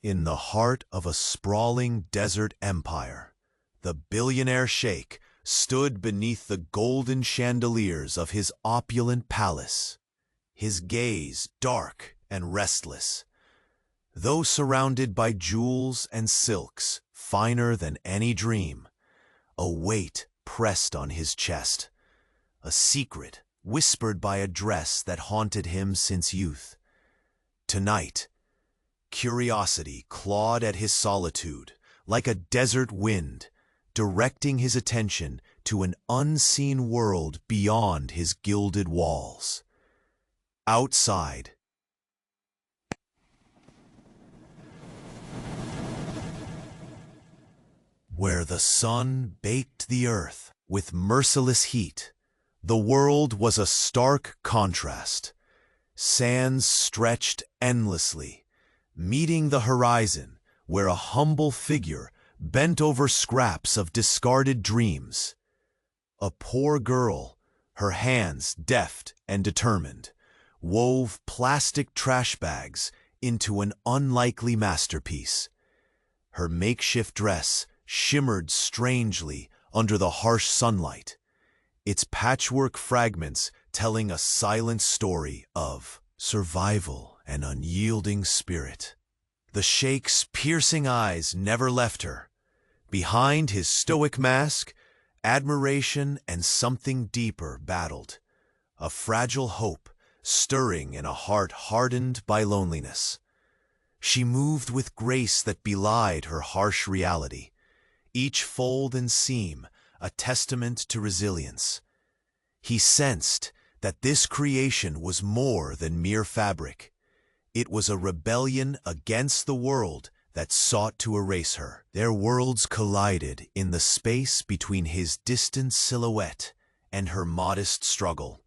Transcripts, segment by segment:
In the heart of a sprawling desert empire, the billionaire sheikh stood beneath the golden chandeliers of his opulent palace, his gaze dark and restless. Though surrounded by jewels and silks finer than any dream, a weight pressed on his chest, a secret whispered by a dress that haunted him since youth. Tonight, curiosity clawed at his solitude like a desert wind, directing his attention to an unseen world beyond his gilded walls. Outside, where the sun baked the earth with merciless heat, the world was a stark contrast. Sands stretched endlessly, meeting the horizon where a humble figure bent over scraps of discarded dreams. A poor girl, her hands deft and determined, wove plastic trash bags into an unlikely masterpiece. Her makeshift dress shimmered strangely under the harsh sunlight, its patchwork fragments telling a silent story of survival and unyielding spirit. The sheikh's piercing eyes never left her. Behind his stoic mask, admiration and something deeper battled, a fragile hope stirring in a heart hardened by loneliness. She moved with grace that belied her harsh reality, each fold and seam a testament to resilience. He sensed that this creation was more than mere fabric. It was a rebellion against the world that sought to erase her. Their worlds collided in the space between his distant silhouette and her modest struggle.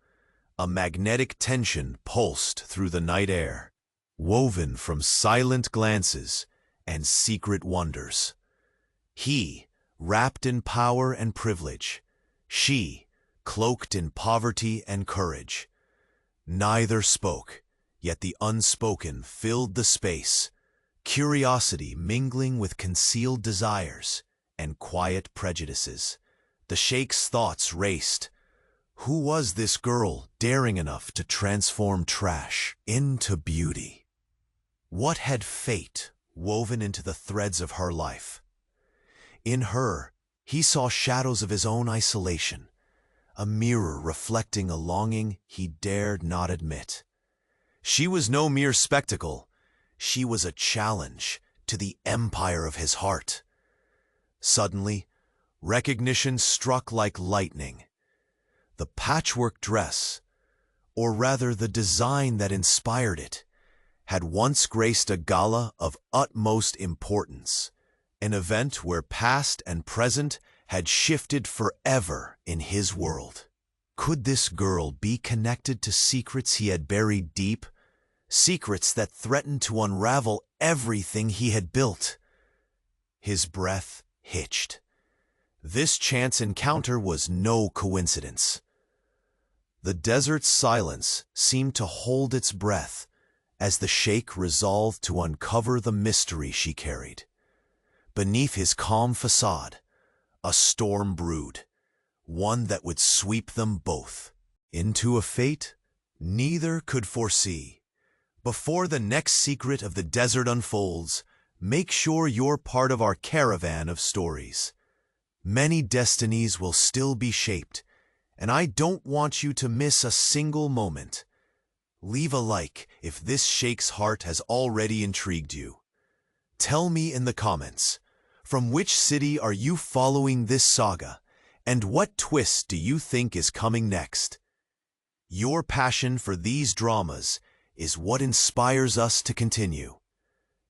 A magnetic tension pulsed through the night air, woven from silent glances and secret wonders. He, wrapped in power and privilege, she, cloaked in poverty and courage. Neither spoke, yet the unspoken filled the space, curiosity mingling with concealed desires and quiet prejudices. The sheikh's thoughts raced. Who was this girl daring enough to transform trash into beauty? What had fate woven into the threads of her life? In her, he saw shadows of his own isolation, a mirror reflecting a longing he dared not admit. She was no mere spectacle. She was a challenge to the empire of his heart. Suddenly, recognition struck like lightning. The patchwork dress, or rather the design that inspired it, had once graced a gala of utmost importance, an event where past and present had shifted forever in his world. Could this girl be connected to secrets he had buried deep, secrets that threatened to unravel everything he had built? His breath hitched. This chance encounter was no coincidence. The desert's silence seemed to hold its breath as the sheikh resolved to uncover the mystery she carried. Beneath his calm facade, a storm brewed, one that would sweep them both into a fate neither could foresee. Before the next secret of the desert unfolds, make sure you're part of our caravan of stories. Many destinies will still be shaped, and I don't want you to miss a single moment. Leave a like if this sheikh's heart has already intrigued you. Tell me in the comments, from which city are you following this saga, and what twist do you think is coming next? Your passion for these dramas is what inspires us to continue.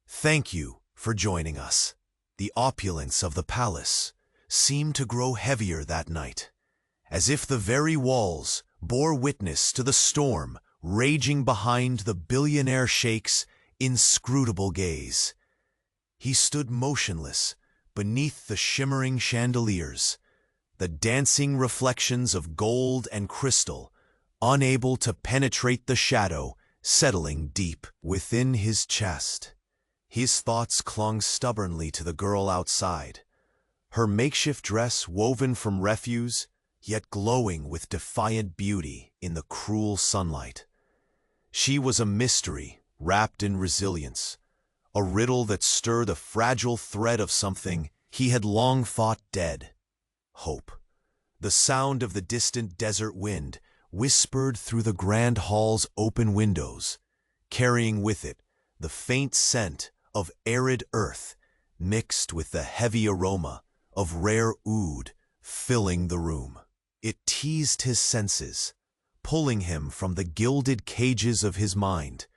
Thank you for joining us. The opulence of the palace seemed to grow heavier that night, as if the very walls bore witness to the storm raging behind the billionaire sheikh's inscrutable gaze. He stood motionless beneath the shimmering chandeliers, the dancing reflections of gold and crystal, unable to penetrate the shadow settling deep within his chest. His thoughts clung stubbornly to the girl outside, her makeshift dress woven from refuse, yet glowing with defiant beauty in the cruel sunlight. She was a mystery wrapped in resilience, a riddle that stirred a fragile thread of something he had long thought dead: hope. The sound of the distant desert wind whispered through the grand hall's open windows, carrying with it the faint scent of arid earth mixed with the heavy aroma of rare oud filling the room. It teased his senses, pulling him from the gilded cages of his mind.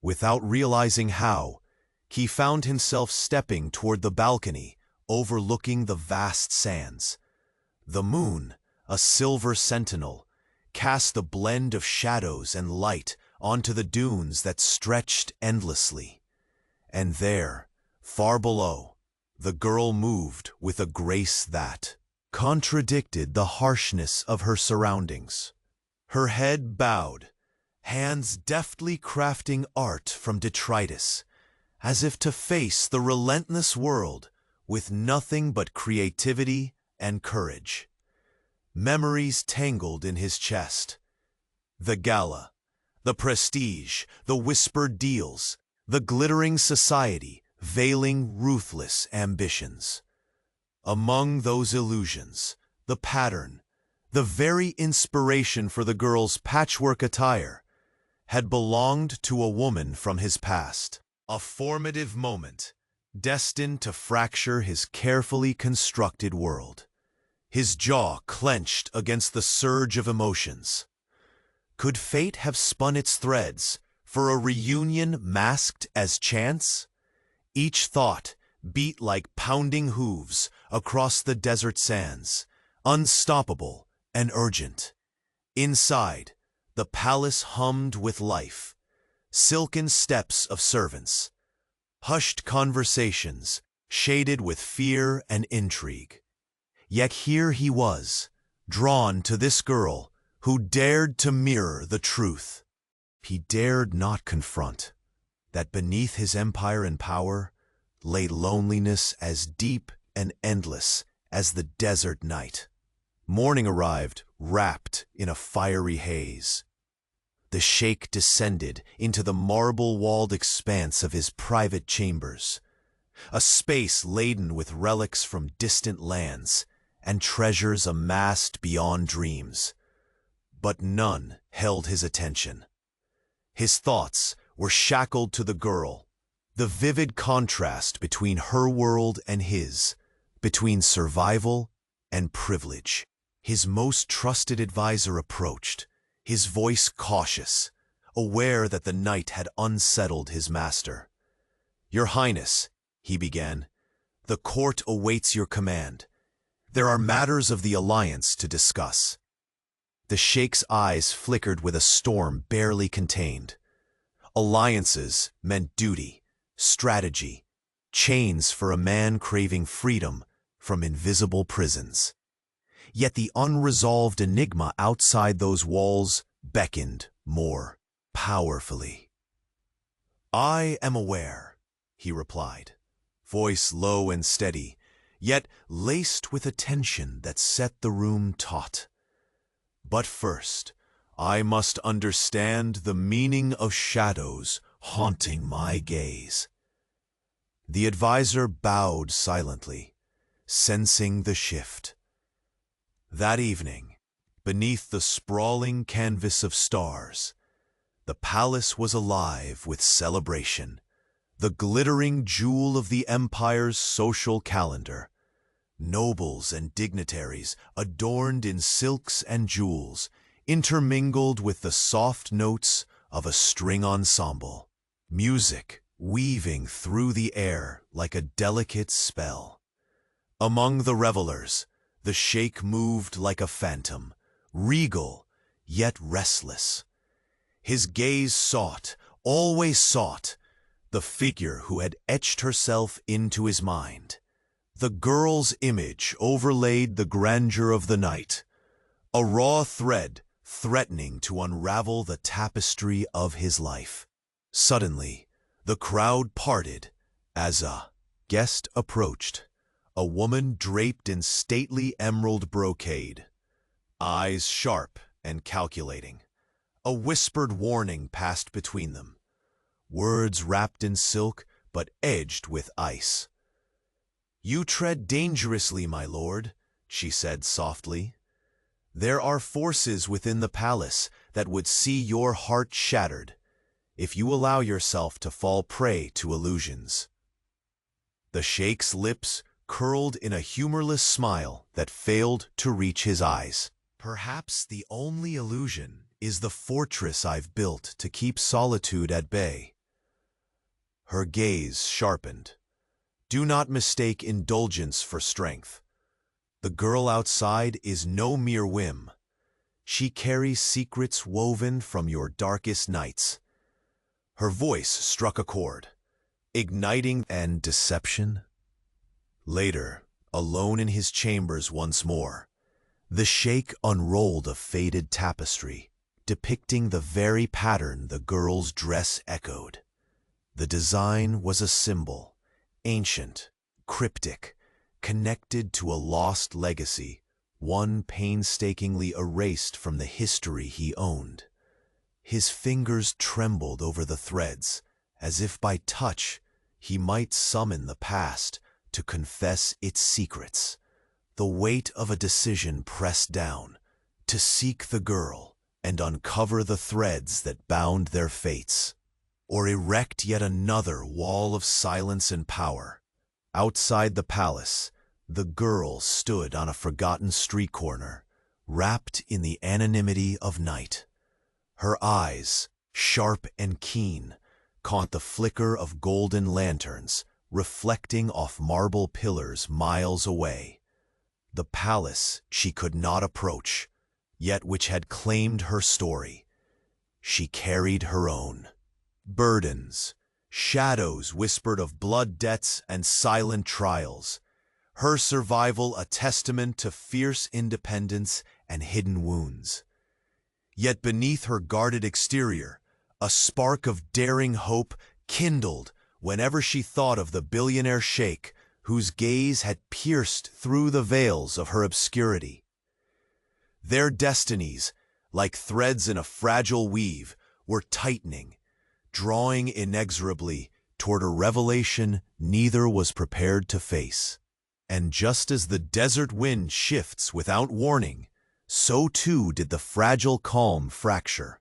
Without realizing how, he found himself stepping toward the balcony overlooking the vast sands. The moon, a silver sentinel, cast a blend of shadows and light onto the dunes that stretched endlessly. And there, far below, the girl moved with a grace that contradicted the harshness of her surroundings. Her head bowed, hands deftly crafting art from detritus, as if to face the relentless world with nothing but creativity and courage. Memories tangled in his chest. The gala, the prestige, the whispered deals, the glittering society veiling ruthless ambitions. Among those illusions, the pattern, the very inspiration for the girl's patchwork attire, had belonged to a woman from his past. A formative moment, destined to fracture his carefully constructed world. His jaw clenched against the surge of emotions. Could fate have spun its threads for a reunion masked as chance? Each thought beat like pounding hooves across the desert sands, unstoppable and urgent. Inside, the palace hummed with life. Silken steps of servants, hushed conversations shaded with fear and intrigue. Yet here he was, drawn to this girl who dared to mirror the truth. He dared not confront that beneath his empire and power lay loneliness as deep and endless as the desert night. Morning arrived, wrapped in a fiery haze. The sheikh descended into the marble-walled expanse of his private chambers, a space laden with relics from distant lands and treasures amassed beyond dreams. But none held his attention. His thoughts were shackled to the girl, the vivid contrast between her world and his, between survival and privilege. His most trusted advisor approached, his voice cautious, aware that the night had unsettled his master. "Your Highness," he began, "the court awaits your command. There are matters of the alliance to discuss." The sheikh's eyes flickered with a storm barely contained. Alliances meant duty, strategy, chains for a man craving freedom from invisible prisons. Yet the unresolved enigma outside those walls beckoned more powerfully. "I am aware," he replied, voice low and steady, yet laced with a tension that set the room taut. "But first, I must understand the meaning of shadows haunting my gaze." The advisor bowed silently, sensing the shift. That evening, beneath the sprawling canvas of stars, the palace was alive with celebration, the glittering jewel of the empire's social calendar. Nobles and dignitaries adorned in silks and jewels, intermingled with the soft notes of a string ensemble. Music weaving through the air like a delicate spell. Among the revelers, the sheikh moved like a phantom, regal, yet restless. His gaze sought, always sought, the figure who had etched herself into his mind. The girl's image overlaid the grandeur of the night, a raw thread threatening to unravel the tapestry of his life. Suddenly, the crowd parted As a guest approached, a woman draped in stately emerald brocade, eyes sharp and calculating. A whispered warning passed between them, words wrapped in silk but edged with ice. "You tread dangerously, my lord," she said softly. "There are forces within the palace that would see your heart shattered if you allow yourself to fall prey to illusions." The sheikh's lips curled in a humorless smile that failed to reach his eyes. "Perhaps the only illusion is the fortress I've built to keep solitude at bay." Her gaze sharpened. "Do not mistake indulgence for strength. The girl outside is no mere whim. She carries secrets woven from your darkest nights." Her voice struck a chord, igniting and deception. Later, alone in his chambers once more, the sheikh unrolled a faded tapestry, depicting the very pattern the girl's dress echoed. The design was a symbol, ancient, cryptic, connected to a lost legacy, one painstakingly erased from the history he owned. His fingers trembled over the threads, as if by touch he might summon the past to confess its secrets. The weight of a decision pressed down, to seek the girl and uncover the threads that bound their fates, or erect yet another wall of silence and power. Outside the palace, the girl stood on a forgotten street corner, wrapped in the anonymity of night. Her eyes, sharp and keen, caught the flicker of golden lanterns reflecting off marble pillars miles away. The palace she could not approach, yet which had claimed her story. She carried her own. Burdens, shadows whispered of blood debts and silent trials. Her survival a testament to fierce independence and hidden wounds. Yet beneath her guarded exterior, a spark of daring hope kindled whenever she thought of the billionaire sheikh whose gaze had pierced through the veils of her obscurity. Their destinies, like threads in a fragile weave, were tightening, drawing inexorably toward a revelation neither was prepared to face. And just as the desert wind shifts without warning, so too did the fragile calm fracture.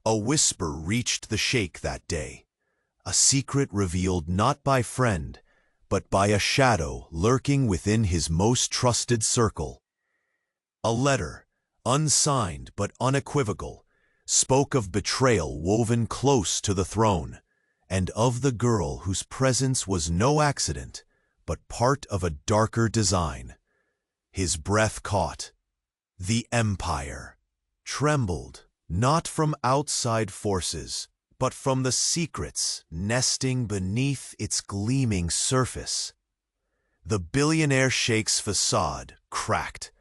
A whisper reached the sheikh that day, a secret revealed not by friend, but by a shadow lurking within his most trusted circle. A letter, unsigned but unequivocal, spoke of betrayal woven close to the throne, and of the girl whose presence was no accident, but part of a darker design. His breath caught. The empire trembled, not from outside forces, but from the secrets nesting beneath its gleaming surface. The billionaire sheikh's facade cracked,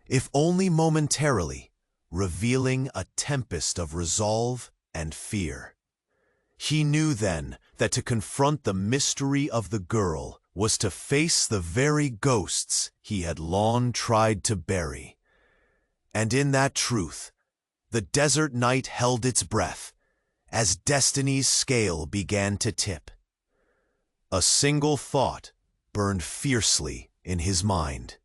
if only momentarily, revealing a tempest of resolve and fear. He knew then that to confront the mystery of the girl was to face the very ghosts he had long tried to bury. And in that truth, the desert night held its breath, as destiny's scale began to tip. A single thought burned fiercely in his mind.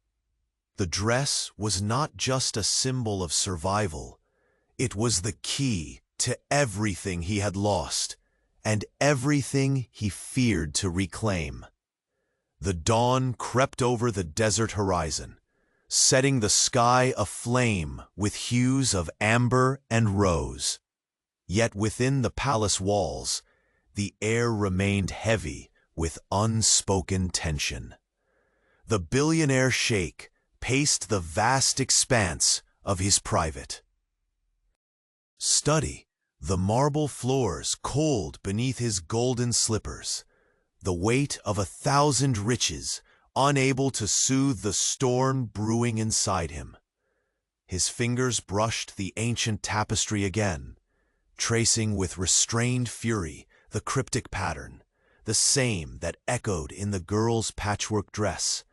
The dress was not just a symbol of survival, it was the key to everything he had lost, and everything he feared to reclaim. The dawn crept over the desert horizon, setting the sky aflame with hues of amber and rose. Yet within the palace walls, the air remained heavy with unspoken tension. The billionaire sheikh paced the vast expanse of his private study, the marble floors cold beneath his golden slippers, the weight of 1,000 riches unable to soothe the storm brewing inside him. His fingers brushed the ancient tapestry again, tracing with restrained fury the cryptic pattern, the same that echoed in the girl's patchwork dress.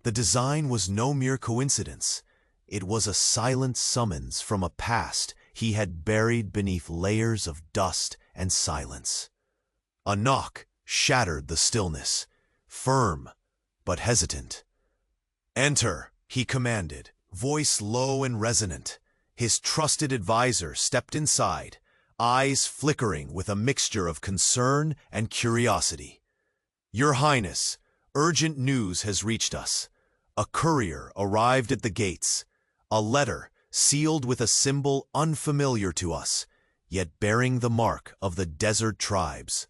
The design was no mere coincidence. It was a silent summons from a past he had buried beneath layers of dust and silence. A knock shattered the stillness, firm but hesitant. "Enter," he commanded, voice low and resonant. His trusted advisor stepped inside, eyes flickering with a mixture of concern and curiosity. "Your Highness, urgent news has reached us. A courier arrived at the gates. A letter sealed with a symbol unfamiliar to us, yet bearing the mark of the desert tribes."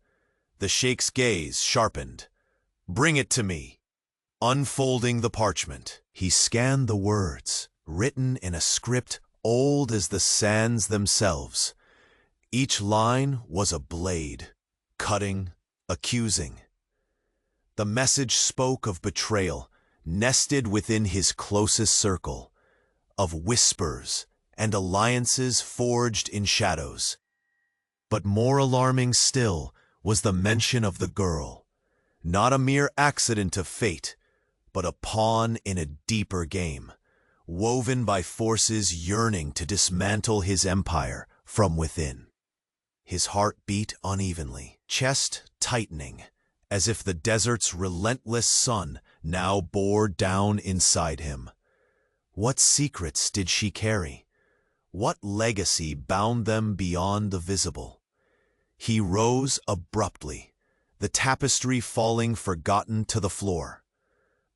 The Sheikh's gaze sharpened. "Bring it to me." Unfolding the parchment, he scanned the words, written in a script old as the sands themselves. Each line was a blade, cutting, accusing. The message spoke of betrayal, nested within his closest circle, of whispers and alliances forged in shadows. But more alarming still was the mention of the girl, not a mere accident of fate, but a pawn in a deeper game, woven by forces yearning to dismantle his empire from within. His heart beat unevenly, chest tightening, as if the desert's relentless sun now bore down inside him. What secrets did she carry? What legacy bound them beyond the visible? He rose abruptly, the tapestry falling forgotten to the floor.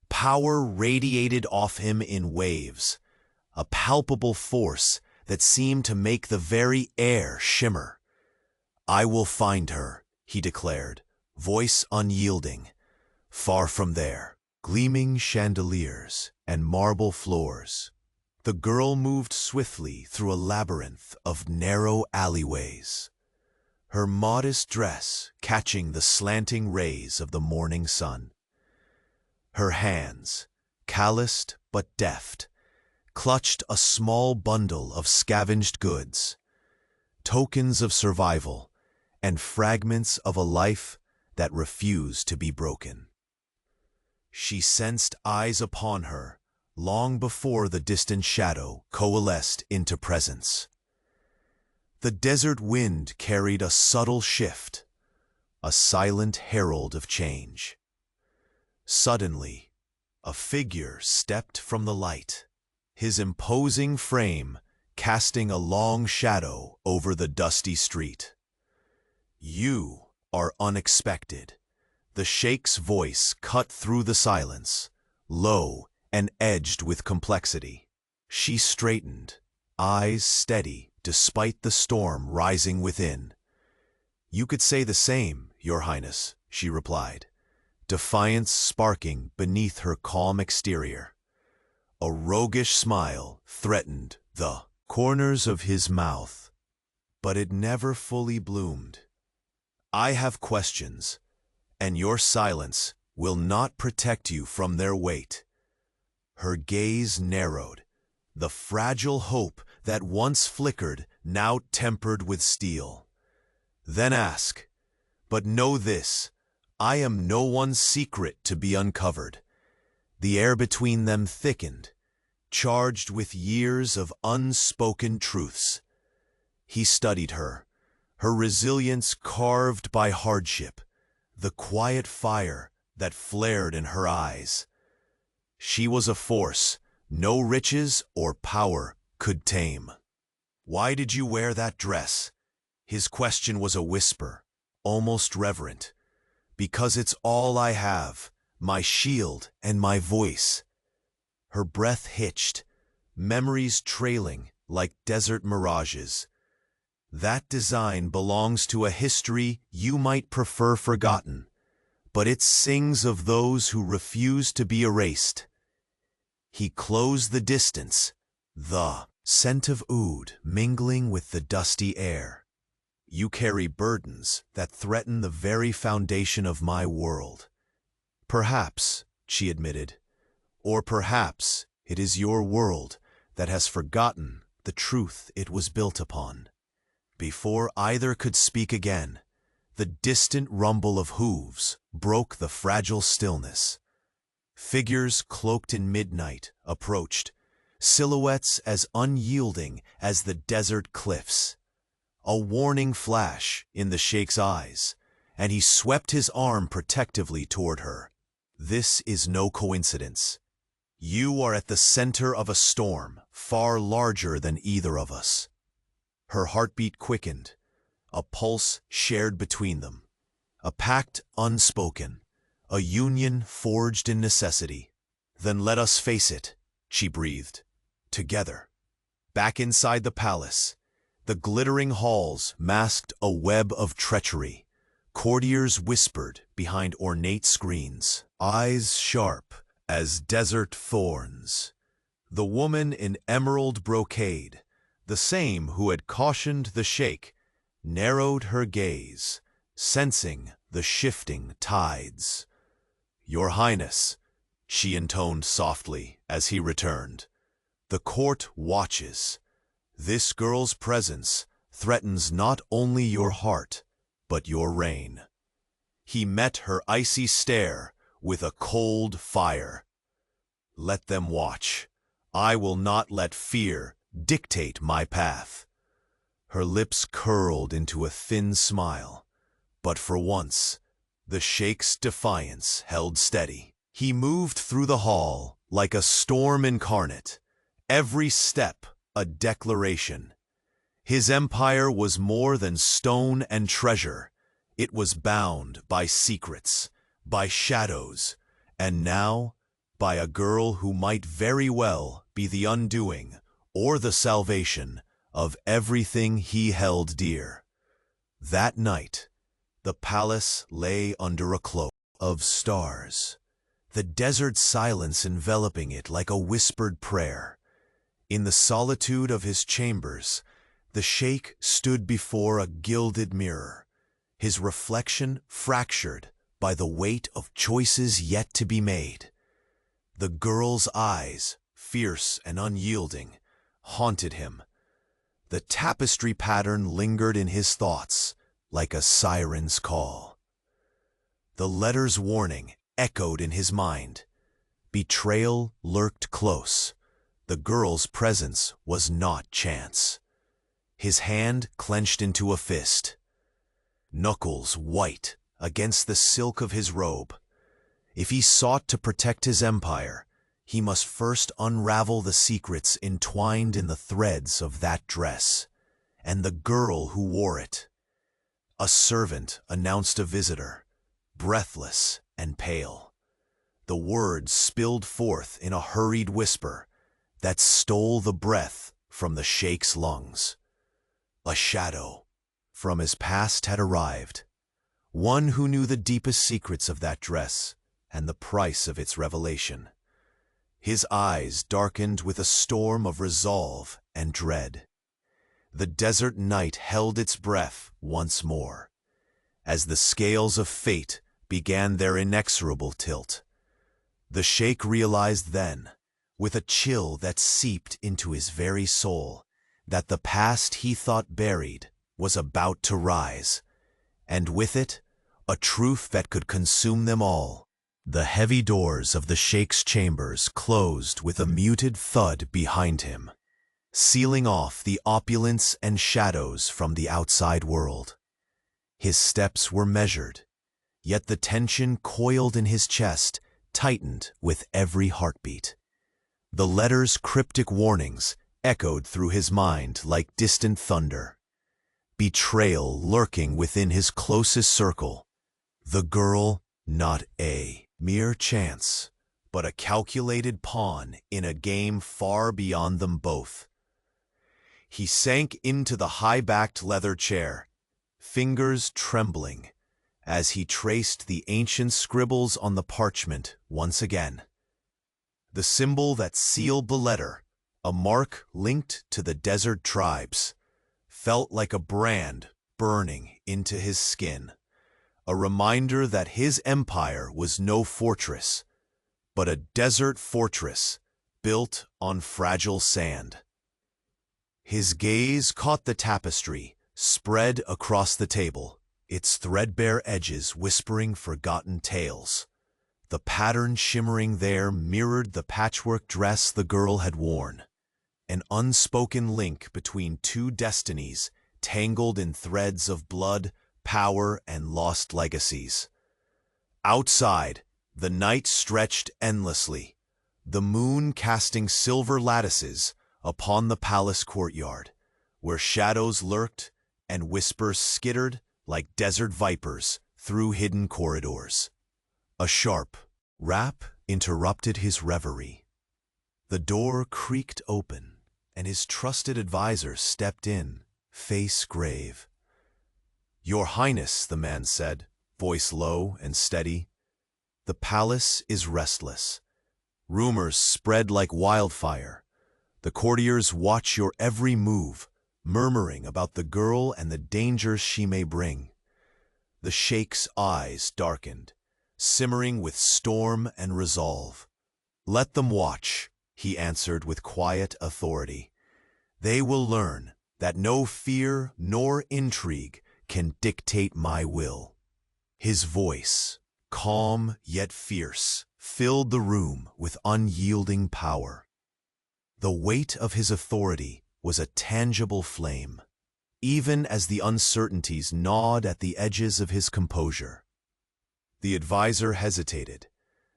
Power radiated off him in waves, a palpable force that seemed to make the very air shimmer. "I will find her," he declared, voice unyielding. Far from there, gleaming chandeliers and marble floors, the girl moved swiftly through a labyrinth of narrow alleyways, her modest dress catching the slanting rays of the morning sun. Her hands, calloused but deft, clutched a small bundle of scavenged goods, tokens of survival and fragments of a life that refused to be broken. She sensed eyes upon her long before the distant shadow coalesced into presence. The desert wind carried a subtle shift, a silent herald of change. Suddenly, a figure stepped from the light, his imposing frame casting a long shadow over the dusty street. "You are unexpected." The Sheikh's voice cut through the silence, low and edged with complexity. She straightened, eyes steady despite the storm rising within. "You could say the same, Your Highness," she replied, defiance sparking beneath her calm exterior. A roguish smile threatened the corners of his mouth, but it never fully bloomed. "I have questions, and your silence will not protect you from their weight." Her gaze narrowed, the fragile hope that once flickered now tempered with steel. "Then ask, but know this, I am no one's secret to be uncovered." The air between them thickened, charged with years of unspoken truths. He studied her, her resilience carved by hardship, the quiet fire that flared in her eyes. She was a force no riches or power could tame. "Why did you wear that dress?" His question was a whisper, almost reverent. "Because it's all I have, my shield and my voice." Her breath hitched, memories trailing like desert mirages. "That design belongs to a history you might prefer forgotten, but it sings of those who refuse to be erased." He closed the distance, the scent of oud mingling with the dusty air. "You carry burdens that threaten the very foundation of my world." "Perhaps," she admitted, "or perhaps it is your world that has forgotten the truth it was built upon." Before either could speak again, The distant rumble of hooves broke the fragile stillness. Figures cloaked in midnight approached, silhouettes as unyielding as the desert cliffs. A warning flash in the Sheikh's eyes, and he swept his arm protectively toward her. This is no coincidence. You are at the center of a storm far larger than either of us. Her heartbeat quickened, a pulse shared between them, a pact unspoken, a union forged in necessity. Then let us face it, she breathed, together. Back inside the palace, the glittering halls masked a web of treachery. Courtiers whispered behind ornate screens, eyes sharp as desert thorns. The woman in emerald brocade, the same who had cautioned the Sheikh, narrowed her gaze, sensing the shifting tides. "Your Highness," she intoned softly as he returned, "the court watches. This girl's presence threatens not only your heart, but your reign." He met her icy stare with a cold fire. "Let them watch. I will not let fear dictate my path." Her lips curled into a thin smile, but for once, the Sheikh's defiance held steady. He moved through the hall like a storm incarnate, every step a declaration. His empire was more than stone and treasure. It was bound by secrets, by shadows, and now by a girl who might very well be the undoing or the salvation of everything he held dear. That night, the palace lay under a cloak of stars, the desert silence enveloping it like a whispered prayer. In the solitude of his chambers, the Sheikh stood before a gilded mirror, his reflection fractured by the weight of choices yet to be made. The girl's eyes, fierce and unyielding, haunted him. The tapestry pattern lingered in his thoughts like a siren's call. The letter's warning echoed in his mind. Betrayal lurked close. The girl's presence was not chance. His hand clenched into a fist, knuckles white against the silk of his robe. If he sought to protect his empire, he must first unravel the secrets entwined in the threads of that dress, and the girl who wore it. A servant announced a visitor, breathless and pale. The words spilled forth in a hurried whisper that stole the breath from the Sheikh's lungs. A shadow from his past had arrived, one who knew the deepest secrets of that dress and the price of its revelation. His eyes darkened with a storm of resolve and dread. The desert night held its breath once more, as the scales of fate began their inexorable tilt. The Sheikh realized then, with a chill that seeped into his very soul, that the past he thought buried was about to rise, and with it, a truth that could consume them all. The heavy doors of the Sheikh's chambers closed with a muted thud behind him, sealing off the opulence and shadows from the outside world. His steps were measured, yet the tension coiled in his chest tightened with every heartbeat. The letter's cryptic warnings echoed through his mind like distant thunder. Betrayal lurking within his closest circle. The girl not a mere chance, but a calculated pawn in a game far beyond them both. He sank into the high-backed leather chair, fingers trembling, as he traced the ancient scribbles on the parchment once again. The symbol that sealed the letter, a mark linked to the desert tribes, felt like a brand burning into his skin, a reminder that his empire was no fortress, but a desert fortress built on fragile sand. His gaze caught the tapestry spread across the table, its threadbare edges whispering forgotten tales. The pattern shimmering there mirrored the patchwork dress the girl had worn, an unspoken link between two destinies tangled in threads of blood, power, and lost legacies. Outside, the night stretched endlessly, the moon casting silver lattices upon the palace courtyard, where shadows lurked and whispers skittered like desert vipers through hidden corridors. A sharp rap interrupted his reverie. The door creaked open, and his trusted advisor stepped in, face grave. "Your Highness," the man said, voice low and steady, "the palace is restless. Rumors spread like wildfire. The courtiers watch your every move, murmuring about the girl and the dangers she may bring." The Sheikh's eyes darkened, simmering with storm and resolve. "Let them watch," he answered with quiet authority. "They will learn that no fear nor intrigue can dictate my will." His voice, calm yet fierce, filled the room with unyielding power. The weight of his authority was a tangible flame, even as the uncertainties gnawed at the edges of his composure. The advisor hesitated,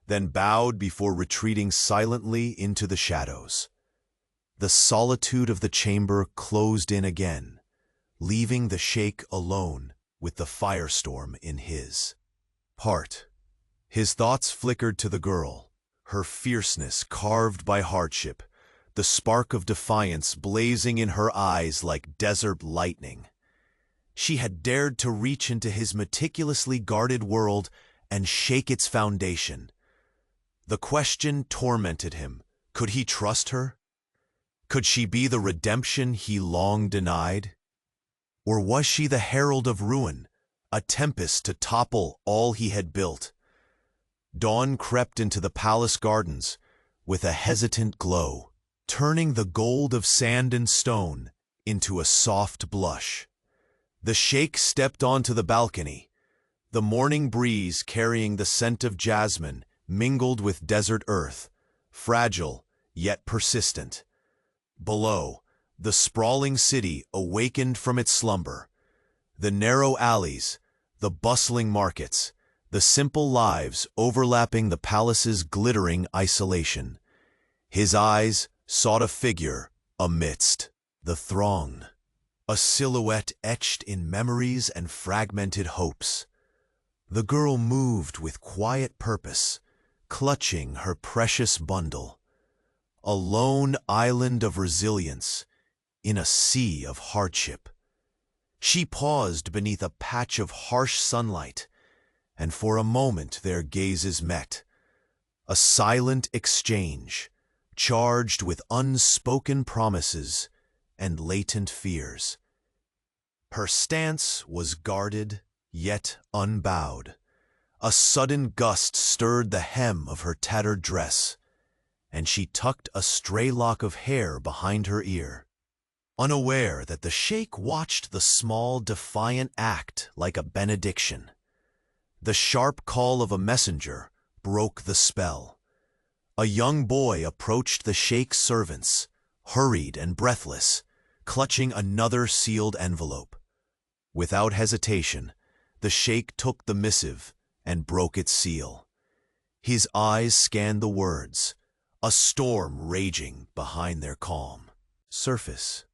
then bowed before retreating silently into the shadows. The solitude of the chamber closed in again, leaving the Sheikh alone with the firestorm in his heart. His thoughts flickered to the girl, her fierceness carved by hardship, the spark of defiance blazing in her eyes like desert lightning. She had dared to reach into his meticulously guarded world and shake its foundation. The question tormented him. Could he trust her? Could she be the redemption he long denied? Or was she the herald of ruin, a tempest to topple all he had built? Dawn crept into the palace gardens with a hesitant glow, turning the gold of sand and stone into a soft blush. The Sheikh stepped onto the balcony, the morning breeze carrying the scent of jasmine mingled with desert earth, fragile yet persistent. Below, the sprawling city awakened from its slumber. The narrow alleys, the bustling markets, the simple lives overlapping the palace's glittering isolation. His eyes sought a figure amidst the throng, a silhouette etched in memories and fragmented hopes. The girl moved with quiet purpose, clutching her precious bundle, a lone island of resilience in a sea of hardship. She paused beneath a patch of harsh sunlight, and for a moment their gazes met, a silent exchange, charged with unspoken promises and latent fears. Her stance was guarded, yet unbowed. A sudden gust stirred the hem of her tattered dress, and she tucked a stray lock of hair behind her ear, unaware that the Sheikh watched the small, defiant act like a benediction. The sharp call of a messenger broke the spell. A young boy approached the Sheikh's servants, hurried and breathless, clutching another sealed envelope. Without hesitation, the Sheikh took the missive and broke its seal. His eyes scanned the words, a storm raging behind their calm surface.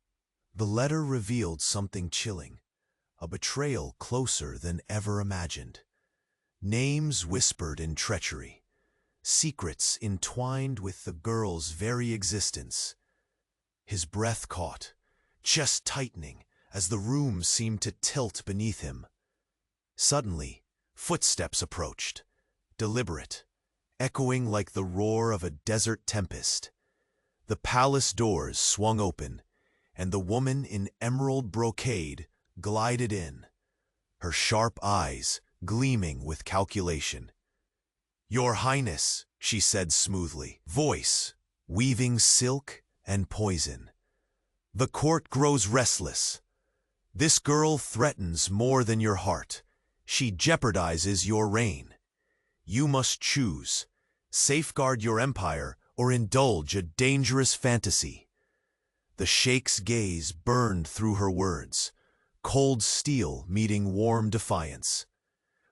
The letter revealed something chilling, a betrayal closer than ever imagined. Names whispered in treachery, secrets entwined with the girl's very existence. His breath caught, chest tightening as the room seemed to tilt beneath him. Suddenly, footsteps approached, deliberate, echoing like the roar of a desert tempest. The palace doors swung open, and the woman in emerald brocade glided in, her sharp eyes gleaming with calculation. "Your Highness," she said smoothly, voice weaving silk and poison. "The court grows restless. This girl threatens more than your heart, She jeopardizes your reign. You must choose: safeguard your empire or indulge a dangerous fantasy." The Sheikh's gaze burned through her words, cold steel meeting warm defiance.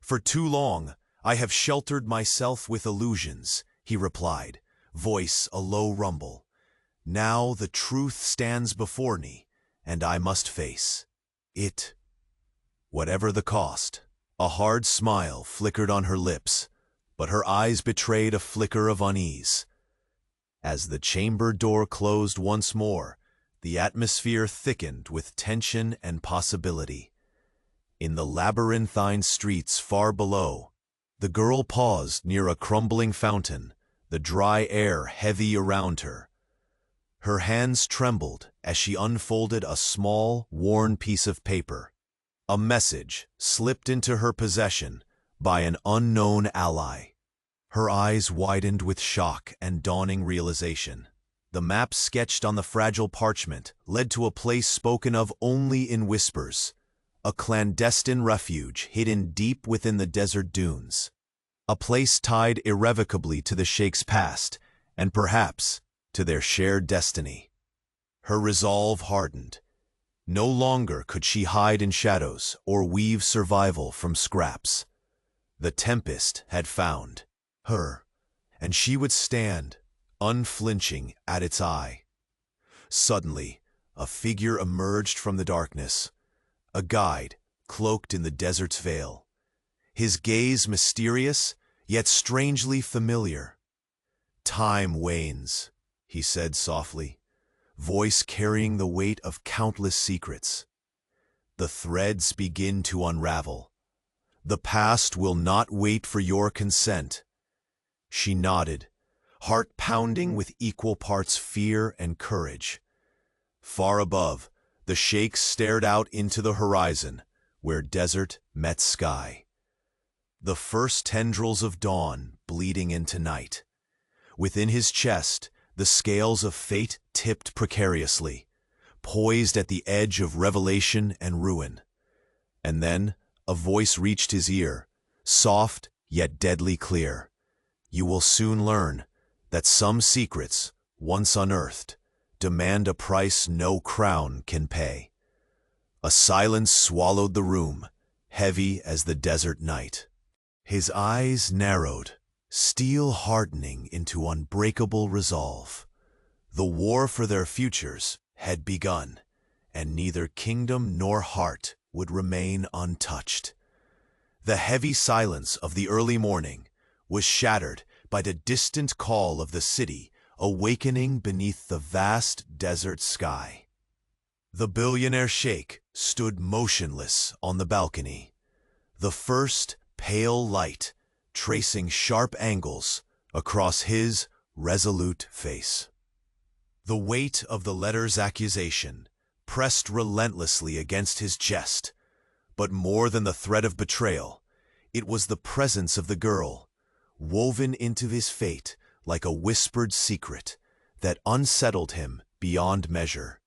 "For too long, I have sheltered myself with illusions," he replied, voice a low rumble. "Now the truth stands before me, and I must face it, whatever the cost." A hard smile flickered on her lips, but her eyes betrayed a flicker of unease. As the chamber door closed once more, the atmosphere thickened with tension and possibility. In the labyrinthine streets far below, the girl paused near a crumbling fountain, the dry air heavy around her. Her hands trembled as she unfolded a small, worn piece of paper. A message slipped into her possession by an unknown ally. Her eyes widened with shock and dawning realization. The map sketched on the fragile parchment led to a place spoken of only in whispers, a clandestine refuge hidden deep within the desert dunes, a place tied irrevocably to the Sheikh's past and perhaps to their shared destiny. Her resolve hardened. No longer could she hide in shadows or weave survival from scraps. The tempest had found her, and she would stand, unflinching, at its eye. Suddenly, a figure emerged from the darkness, a guide cloaked in the desert's veil, his gaze mysterious, yet strangely familiar. "Time wanes," he said softly, voice carrying the weight of countless secrets. "The threads begin to unravel. The past will not wait for your consent." She nodded, heart pounding with equal parts fear and courage. Far above, the Sheikh stared out into the horizon, where desert met sky. The first tendrils of dawn bleeding into night. Within his chest, the scales of fate tipped precariously, poised at the edge of revelation and ruin. And then a voice reached his ear, soft yet deadly clear. "You will soon learn that some secrets, once unearthed, demand a price no crown can pay." A silence swallowed the room, heavy as the desert night. His eyes narrowed, steel hardening into unbreakable resolve. The war for their futures had begun, and neither kingdom nor heart would remain untouched. The heavy silence of the early morning was shattered by the distant call of the city awakening beneath the vast desert sky. The Billionaire Sheikh stood motionless on the balcony, the first pale light tracing sharp angles across his resolute face. The weight of the letter's accusation pressed relentlessly against his chest, but more than the threat of betrayal, it was the presence of the girl, woven into his fate like a whispered secret that unsettled him beyond measure.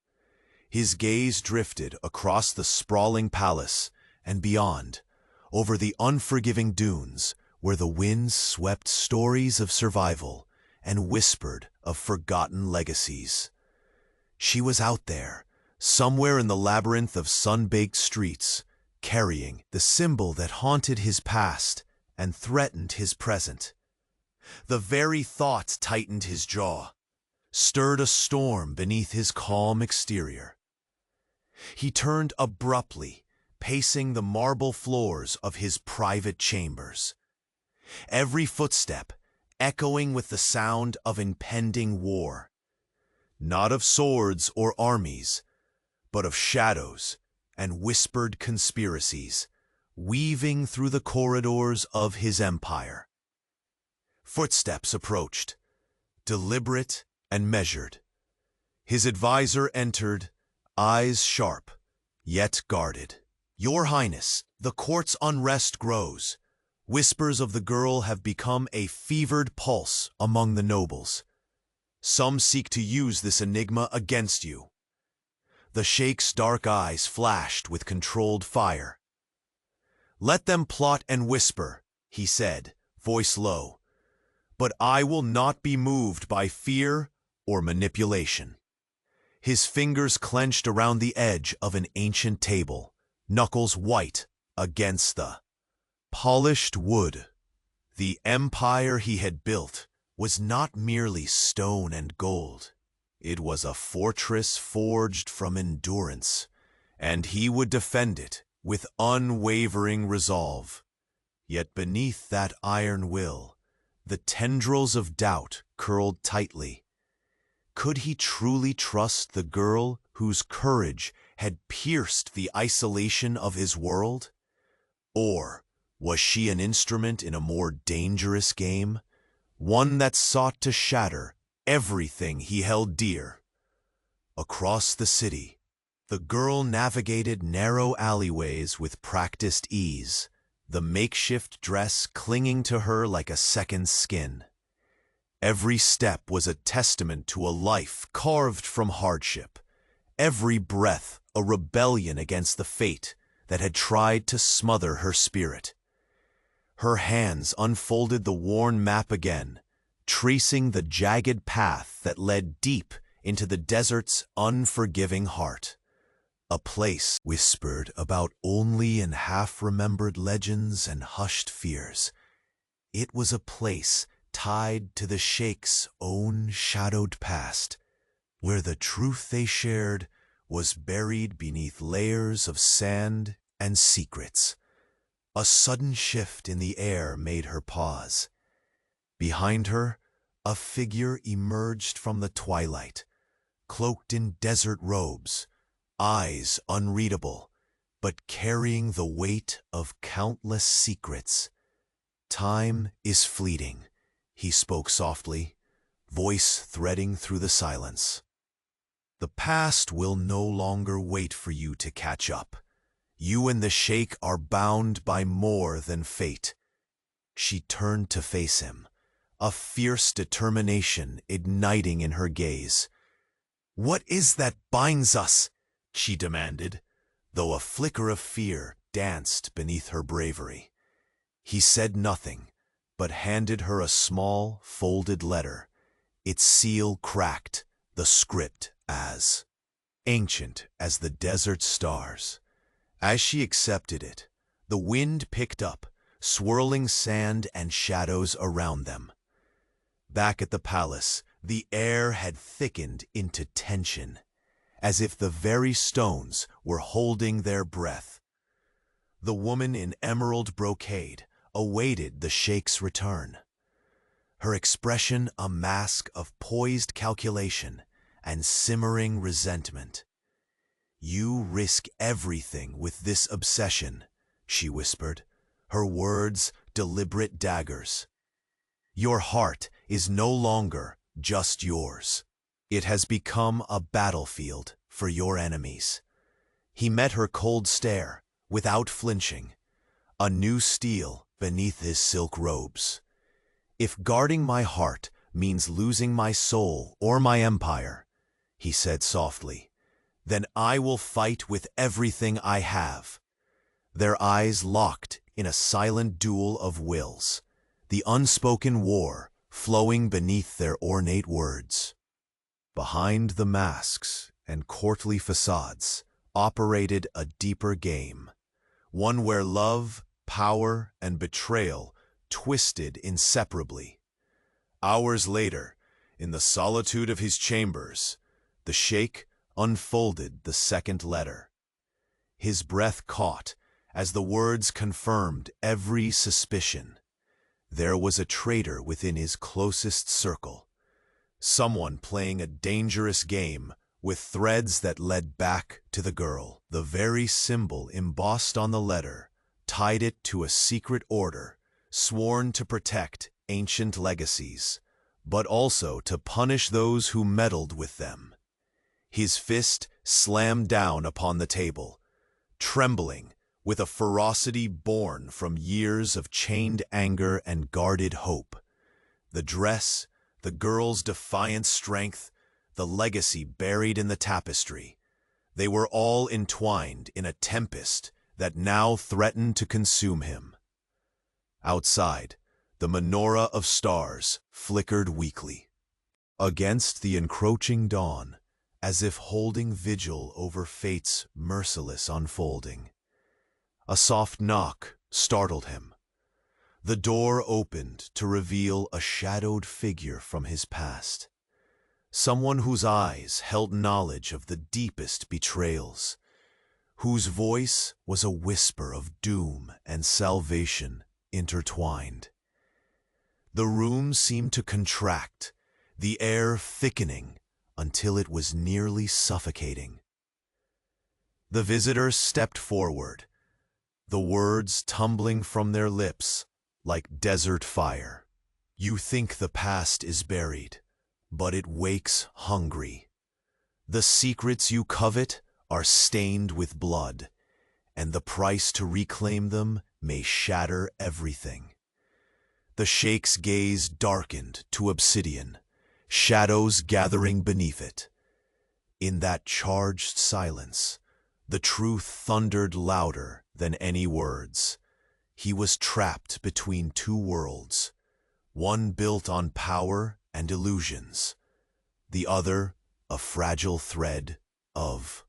His gaze drifted across the sprawling palace and beyond, over the unforgiving dunes where the winds swept stories of survival and whispered of forgotten legacies. She was out there, somewhere in the labyrinth of sun-baked streets, carrying the symbol that haunted his past and threatened his present. The very thought tightened his jaw, stirred a storm beneath his calm exterior. He turned abruptly, pacing the marble floors of his private chambers, every footstep echoing with the sound of impending war, not of swords or armies, but of shadows and whispered conspiracies, weaving through the corridors of his empire. Footsteps approached, deliberate and measured. His advisor entered, eyes sharp, yet guarded. "Your Highness, the court's unrest grows. Whispers of the girl have become a fevered pulse among the nobles. Some seek to use this enigma against you." The Sheikh's dark eyes flashed with controlled fire. "Let them plot and whisper," he said, voice low, "but I will not be moved by fear or manipulation." His fingers clenched around the edge of an ancient table, knuckles white against the polished wood. The empire he had built was not merely stone and gold. It was a fortress forged from endurance, and he would defend it with unwavering resolve. Yet beneath that iron will, the tendrils of doubt curled tightly. Could he truly trust the girl whose courage had pierced the isolation of his world? Or was she an instrument in a more dangerous game, one that sought to shatter everything he held dear? Across the city, the girl navigated narrow alleyways with practiced ease, the makeshift dress clinging to her like a second skin. Every step was a testament to a life carved from hardship, every breath a rebellion against the fate that had tried to smother her spirit. Her hands unfolded the worn map again, tracing the jagged path that led deep into the desert's unforgiving heart. A place whispered about only in half-remembered legends and hushed fears. It was a place tied to the Sheikh's own shadowed past, where the truth they shared was buried beneath layers of sand and secrets. A sudden shift in the air made her pause. Behind her, a figure emerged from the twilight, cloaked in desert robes, eyes unreadable, but carrying the weight of countless secrets. "Time is fleeting," he spoke softly, voice threading through the silence. "The past will no longer wait for you to catch up. You and the Sheikh are bound by more than fate." She turned to face him, a fierce determination igniting in her gaze. "What is that binds us?" she demanded, though a flicker of fear danced beneath her bravery. He said nothing, but handed her a small, folded letter, its seal cracked, the script as ancient as the desert stars. As she accepted it, the wind picked up, swirling sand and shadows around them. Back at the palace, the air had thickened into tension, as if the very stones were holding their breath. The woman in emerald brocade awaited the Sheikh's return, her expression a mask of poised calculation and simmering resentment. "You risk everything with this obsession," she whispered, her words deliberate daggers. "Your heart is no longer just yours. It has become a battlefield for your enemies." He met her cold stare, without flinching, a new steel beneath his silk robes. "If guarding my heart means losing my soul or my empire," he said softly, "then I will fight with everything I have." Their eyes locked in a silent duel of wills, the unspoken war flowing beneath their ornate words. Behind the masks and courtly facades operated a deeper game, one where love, power, and betrayal twisted inseparably. Hours later, in the solitude of his chambers, the Sheikh unfolded the second letter. His breath caught as the words confirmed every suspicion. There was a traitor within his closest circle, someone playing a dangerous game with threads that led back to the girl. The very symbol embossed on the letter tied it to a secret order, sworn to protect ancient legacies, but also to punish those who meddled with them. His fist slammed down upon the table, trembling with a ferocity born from years of chained anger and guarded hope. The dress, the girl's defiant strength, the legacy buried in the tapestry, they were all entwined in a tempest that now threatened to consume him. Outside, the menorah of stars flickered weakly. Against the encroaching dawn, as if holding vigil over fate's merciless unfolding. A soft knock startled him. The door opened to reveal a shadowed figure from his past. Someone whose eyes held knowledge of the deepest betrayals, whose voice was a whisper of doom and salvation intertwined. The room seemed to contract, the air thickening until it was nearly suffocating. The visitor stepped forward, the words tumbling from their lips like desert fire. You think the past is buried, but it wakes hungry. The secrets you covet are stained with blood, and the price to reclaim them may shatter everything. The Sheikh's gaze darkened to obsidian, shadows gathering beneath it. In that charged silence, the truth thundered louder than any words. He was trapped between two worlds, one built on power and illusions, the other a fragile thread of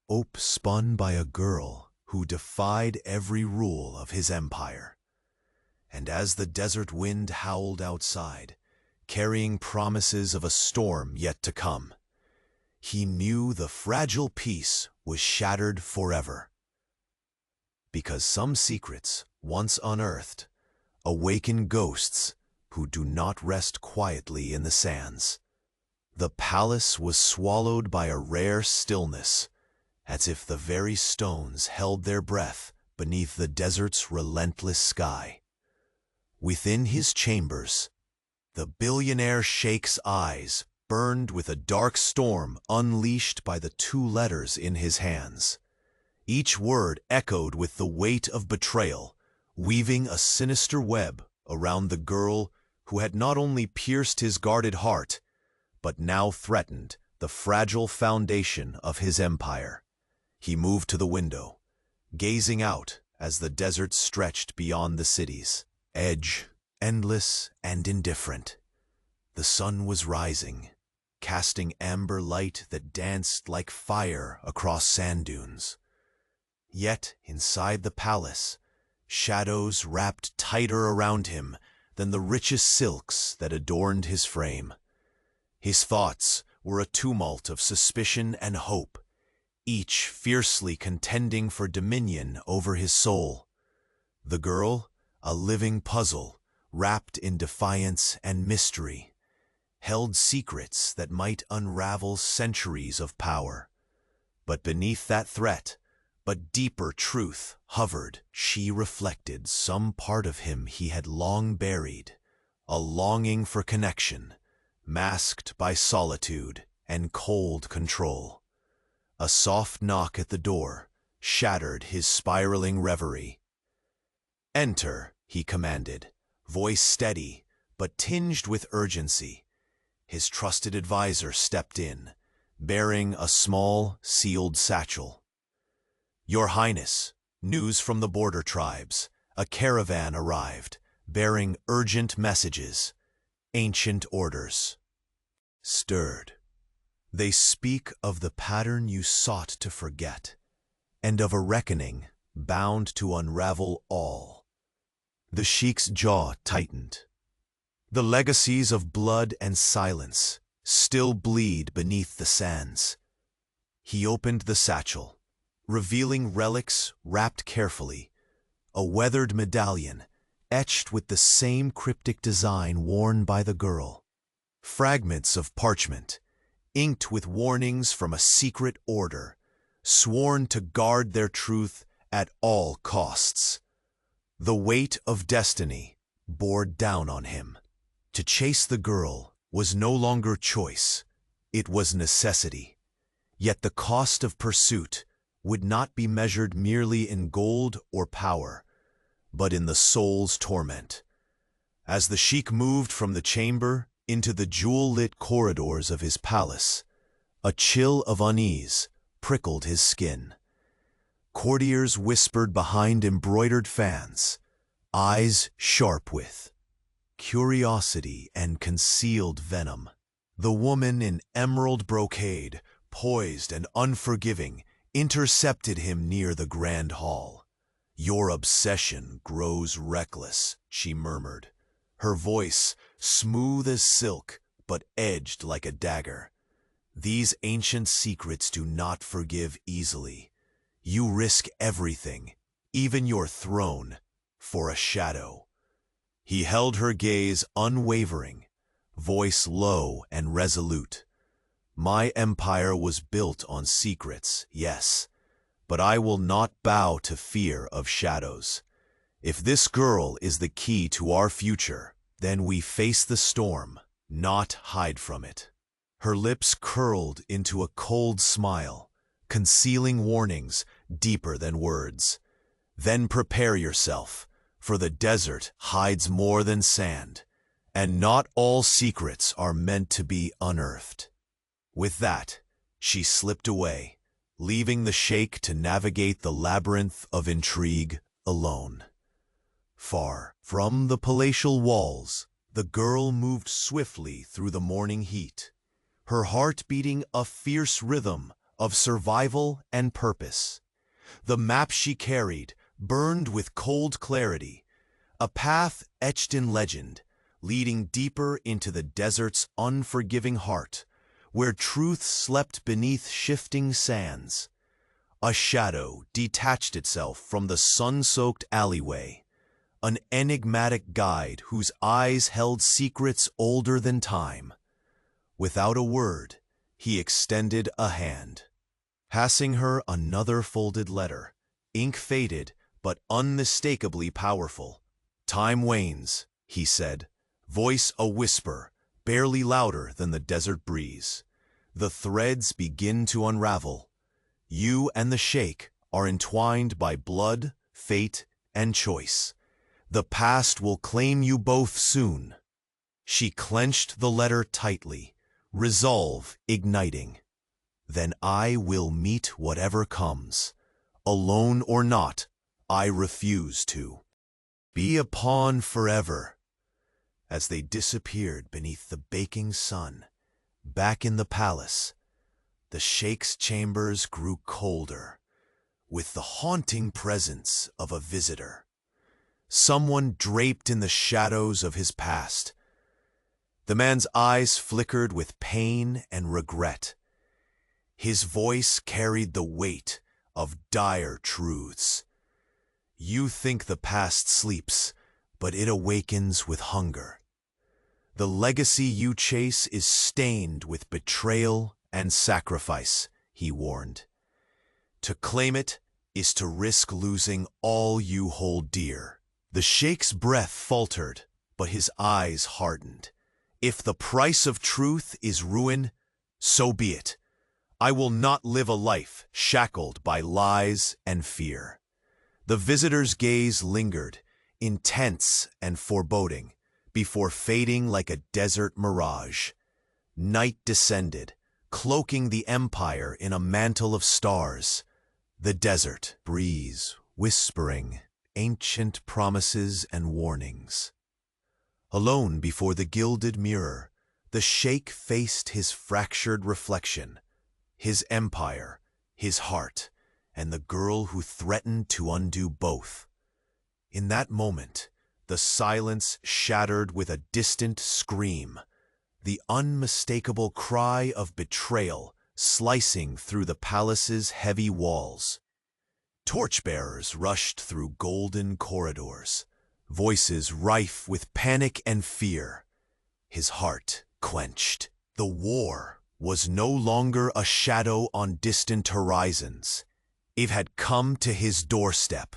hope spun by a girl who defied every rule of his empire. And as the desert wind howled outside, carrying promises of a storm yet to come, he knew the fragile peace was shattered forever. Because some secrets, once unearthed, awaken ghosts who do not rest quietly in the sands. The palace was swallowed by a rare stillness, as if the very stones held their breath beneath the desert's relentless sky. Within his chambers, the billionaire Sheikh's eyes burned with a dark storm unleashed by the two letters in his hands. Each word echoed with the weight of betrayal, weaving a sinister web around the girl who had not only pierced his guarded heart, but now threatened the fragile foundation of his empire. He moved to the window, gazing out as the desert stretched beyond the city's edge, endless and indifferent. The sun was rising, casting amber light that danced like fire across sand dunes. Yet inside the palace, shadows wrapped tighter around him than the richest silks that adorned his frame. His thoughts were a tumult of suspicion and hope, each fiercely contending for dominion over his soul. The girl, a living puzzle, wrapped in defiance and mystery, held secrets that might unravel centuries of power. But beneath that threat, but deeper truth hovered. She reflected some part of him he had long buried, a longing for connection, masked by solitude and cold control. A soft knock at the door shattered his spiraling reverie. "Enter," he commanded, voice steady but tinged with urgency. His trusted advisor stepped in, bearing a small, sealed satchel. "Your Highness, news from the border tribes. A caravan arrived, bearing urgent messages, ancient orders." Stirred. "They speak of the pattern you sought to forget, and of a reckoning bound to unravel all." The Sheikh's jaw tightened. The legacies of blood and silence still bleed beneath the sands. He opened the satchel, revealing relics wrapped carefully, a weathered medallion etched with the same cryptic design worn by the girl, fragments of parchment inked with warnings from a secret order, sworn to guard their truth at all costs. The weight of destiny bore down on him. To chase the girl was no longer choice, it was necessity. Yet the cost of pursuit would not be measured merely in gold or power, but in the soul's torment. As the Sheikh moved from the chamber into the jewel-lit corridors of his palace, a chill of unease prickled his skin. Courtiers whispered behind embroidered fans, eyes sharp with curiosity and concealed venom. The woman in emerald brocade, poised and unforgiving, intercepted him near the grand hall. "Your obsession grows reckless," she murmured, her voice smooth as silk but edged like a dagger. "These ancient secrets do not forgive easily. You risk everything, even your throne, for a shadow." He held her gaze unwavering, voice low and resolute. "My empire was built on secrets, yes, but I will not bow to fear of shadows. If this girl is the key to our future, then we face the storm, not hide from it." Her lips curled into a cold smile, concealing warnings deeper than words. "Then prepare yourself, for the desert hides more than sand, and not all secrets are meant to be unearthed." With that, she slipped away, leaving the sheikh to navigate the labyrinth of intrigue alone. Far from the palatial walls, the girl moved swiftly through the morning heat, her heart beating a fierce rhythm of survival and purpose. The map she carried burned with cold clarity, a path etched in legend, leading deeper into the desert's unforgiving heart, where truth slept beneath shifting sands. A shadow detached itself from the sun-soaked alleyway, an enigmatic guide whose eyes held secrets older than time. Without a word, he extended a hand, passing her another folded letter, ink faded but unmistakably powerful. "Time wanes," he said, voice a whisper, barely louder than the desert breeze. "The threads begin to unravel. You and the sheikh are entwined by blood, fate, and choice. The past will claim you both soon." She clenched the letter tightly, resolve igniting. "Then I will meet whatever comes. Alone or not, I refuse to be a pawn forever." As they disappeared beneath the baking sun, back in the palace, the sheikh's chambers grew colder, with the haunting presence of a visitor, someone draped in the shadows of his past. The man's eyes flickered with pain and regret. His voice carried the weight of dire truths. "You think the past sleeps, but it awakens with hunger. The legacy you chase is stained with betrayal and sacrifice," he warned. "To claim it is to risk losing all you hold dear." The sheikh's breath faltered, but his eyes hardened. "If the price of truth is ruin, so be it. I will not live a life shackled by lies and fear." The visitor's gaze lingered, intense and foreboding, before fading like a desert mirage. Night descended, cloaking the empire in a mantle of stars. The desert breeze whispering ancient promises and warnings. Alone before the gilded mirror, the sheikh faced his fractured reflection, his empire, his heart, and the girl who threatened to undo both. In that moment, the silence shattered with a distant scream, the unmistakable cry of betrayal slicing through the palace's heavy walls. Torchbearers rushed through golden corridors, voices rife with panic and fear. His heart quenched. The war was no longer a shadow on distant horizons. It had come to his doorstep.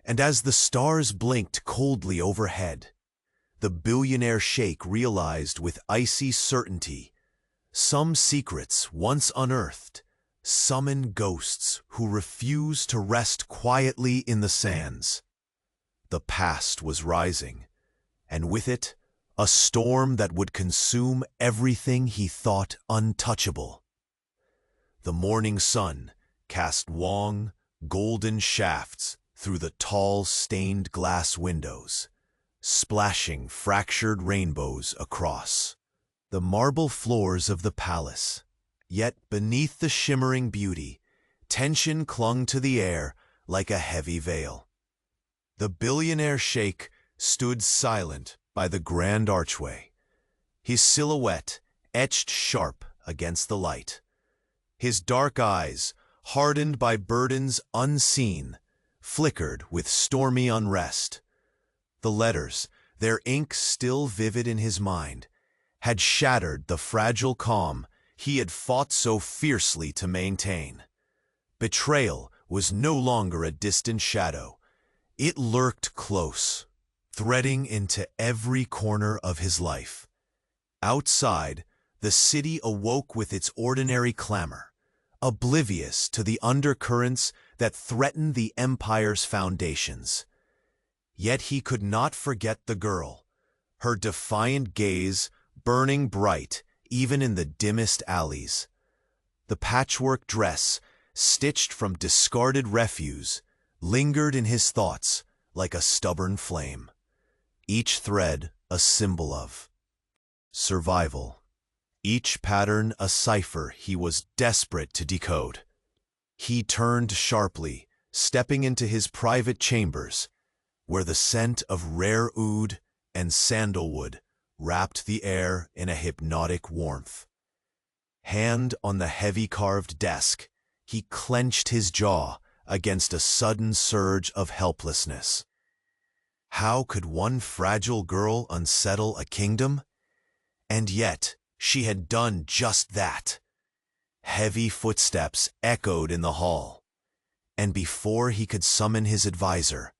And as the stars blinked coldly overhead, the billionaire sheikh realized with icy certainty, some secrets once unearthed summon ghosts who refuse to rest quietly in the sands. The past was rising, and with it, a storm that would consume everything he thought untouchable. The morning sun cast long, golden shafts through the tall stained glass windows, splashing fractured rainbows across the marble floors of the palace. Yet beneath the shimmering beauty, tension clung to the air like a heavy veil. The billionaire sheikh stood silent by the grand archway, his silhouette etched sharp against the light. His dark eyes, hardened by burdens unseen, flickered with stormy unrest. The letters, their ink still vivid in his mind, had shattered the fragile calm he had fought so fiercely to maintain. Betrayal was no longer a distant shadow. It lurked close, threading into every corner of his life. Outside, the city awoke with its ordinary clamor, oblivious to the undercurrents that threatened the empire's foundations. Yet he could not forget the girl, her defiant gaze burning bright even in the dimmest alleys. The patchwork dress, stitched from discarded refuse, lingered in his thoughts like a stubborn flame, each thread a symbol of survival, each pattern a cipher he was desperate to decode. He turned sharply, stepping into his private chambers, where the scent of rare oud and sandalwood wrapped the air in a hypnotic warmth. Hand on the heavy carved desk, he clenched his jaw against a sudden surge of helplessness. How could one fragile girl unsettle a kingdom? And yet, she had done just that. Heavy footsteps echoed in the hall, and before he could summon his advisor,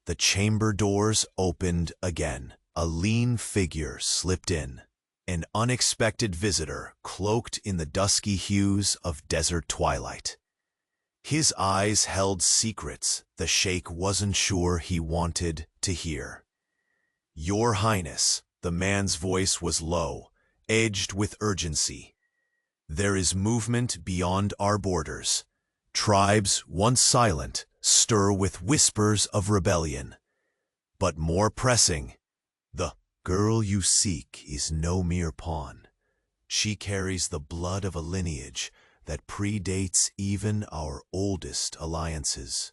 the chamber doors opened again. A lean figure slipped in, an unexpected visitor cloaked in the dusky hues of desert twilight. His eyes held secrets the sheikh wasn't sure he wanted to hear. "Your Highness," the man's voice was low, edged with urgency. "There is movement beyond our borders. Tribes, once silent, stir with whispers of rebellion. But more pressing, the girl you seek is no mere pawn. She carries the blood of a lineage that predates even our oldest alliances."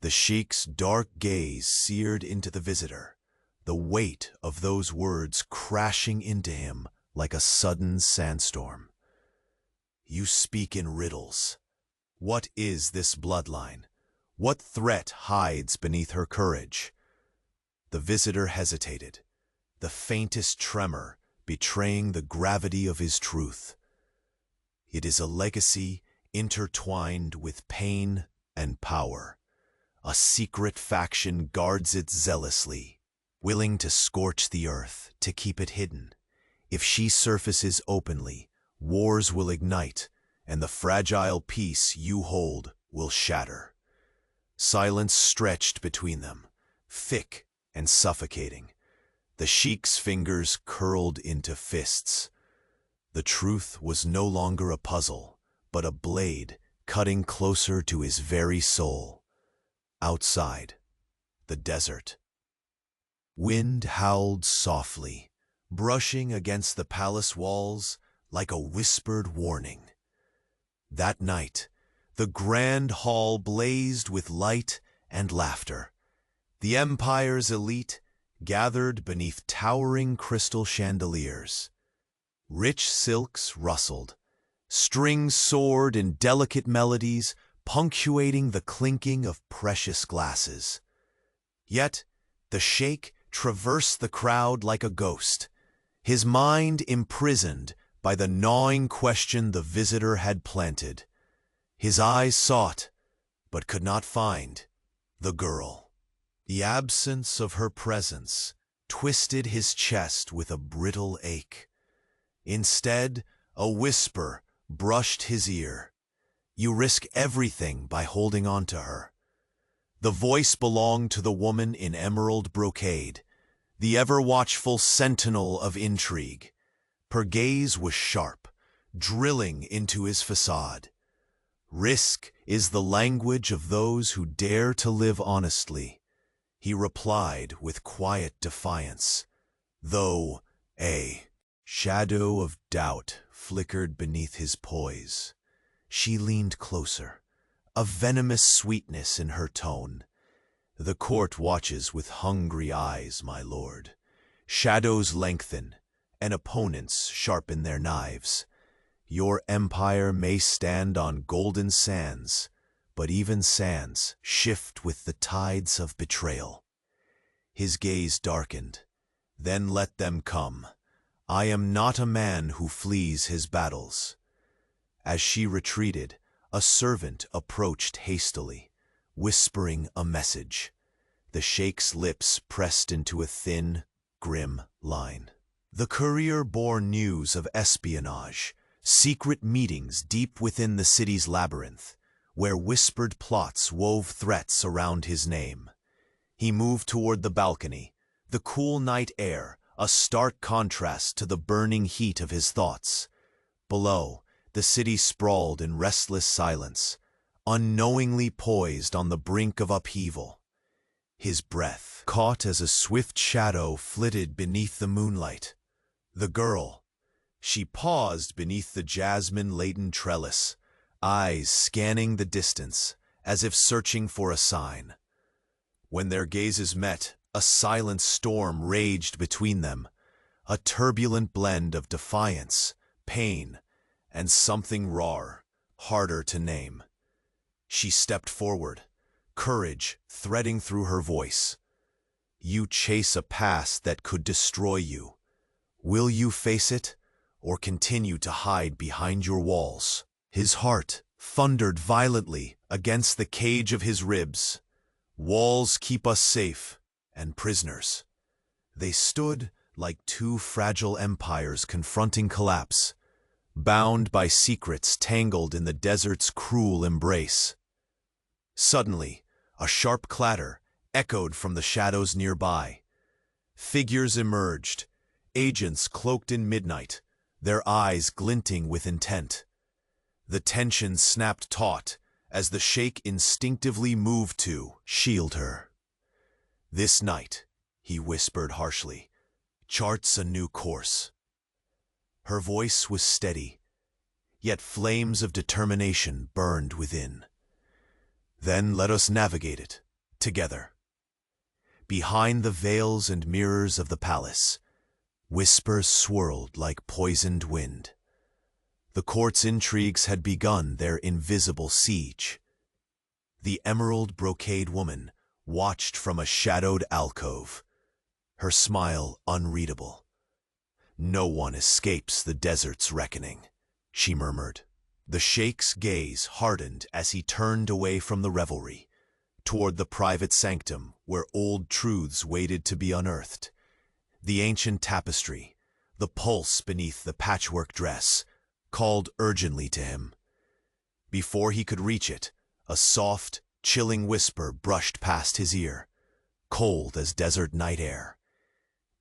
The sheikh's dark gaze seared into the visitor, the weight of those words crashing into him like a sudden sandstorm. "You speak in riddles. What is this bloodline? What threat hides beneath her courage?" The visitor hesitated, the faintest tremor betraying the gravity of his truth. "It is a legacy intertwined with pain and power. A secret faction guards it zealously, willing to scorch the earth to keep it hidden. If she surfaces openly, wars will ignite, and the fragile peace you hold will shatter." Silence stretched between them, thick and suffocating. The sheikh's fingers curled into fists. The truth was no longer a puzzle, but a blade cutting closer to his very soul. Outside, the desert. Wind howled softly, brushing against the palace walls like a whispered warning. That night, the grand hall blazed with light and laughter. The empire's elite gathered beneath towering crystal chandeliers. Rich silks rustled, strings soared in delicate melodies, punctuating the clinking of precious glasses. Yet, the sheikh traversed the crowd like a ghost, his mind imprisoned by the gnawing question the visitor had planted. His eyes sought, but could not find, the girl. The absence of her presence twisted his chest with a brittle ache. Instead, a whisper brushed his ear. "You risk everything by holding on to her." The voice belonged to the woman in emerald brocade, the ever-watchful sentinel of intrigue. Her gaze was sharp, drilling into his facade. Risk is the language of those who dare to live honestly, he replied with quiet defiance, though a shadow of doubt flickered beneath his poise. She leaned closer, a venomous sweetness in her tone. The court watches with hungry eyes, my lord. Shadows lengthen, and opponents sharpen their knives. Your empire may stand on golden sands, but even sands shift with the tides of betrayal. His gaze darkened. Then let them come. I am not a man who flees his battles. As she retreated, a servant approached hastily, whispering a message. The sheikh's lips pressed into a thin, grim line. The courier bore news of espionage, secret meetings deep within the city's labyrinth, where whispered plots wove threats around his name. He moved toward the balcony, the cool night air, a stark contrast to the burning heat of his thoughts. Below, the city sprawled in restless silence, unknowingly poised on the brink of upheaval. His breath caught as a swift shadow flitted beneath the moonlight. The girl. She paused beneath the jasmine-laden trellis, eyes scanning the distance, as if searching for a sign. When their gazes met, a silent storm raged between them, a turbulent blend of defiance, pain, and something raw, harder to name. She stepped forward, courage threading through her voice. You chase a past that could destroy you. Will you face it, or continue to hide behind your walls? His heart thundered violently against the cage of his ribs. Walls keep us safe, and prisoners. They stood like two fragile empires confronting collapse, bound by secrets tangled in the desert's cruel embrace. Suddenly, a sharp clatter echoed from the shadows nearby. Figures emerged, agents cloaked in midnight, their eyes glinting with intent. The tension snapped taut as the sheikh instinctively moved to shield her. This night, he whispered harshly, charts a new course. Her voice was steady, yet flames of determination burned within. Then let us navigate it, together. Behind the veils and mirrors of the palace, whispers swirled like poisoned wind. The court's intrigues had begun their invisible siege. The emerald brocade woman watched from a shadowed alcove, her smile unreadable. No one escapes the desert's reckoning, she murmured. The sheikh's gaze hardened as he turned away from the revelry, toward the private sanctum where old truths waited to be unearthed. The ancient tapestry, the pulse beneath the patchwork dress, called urgently to him. Before he could reach it, a soft, chilling whisper brushed past his ear, cold as desert night air.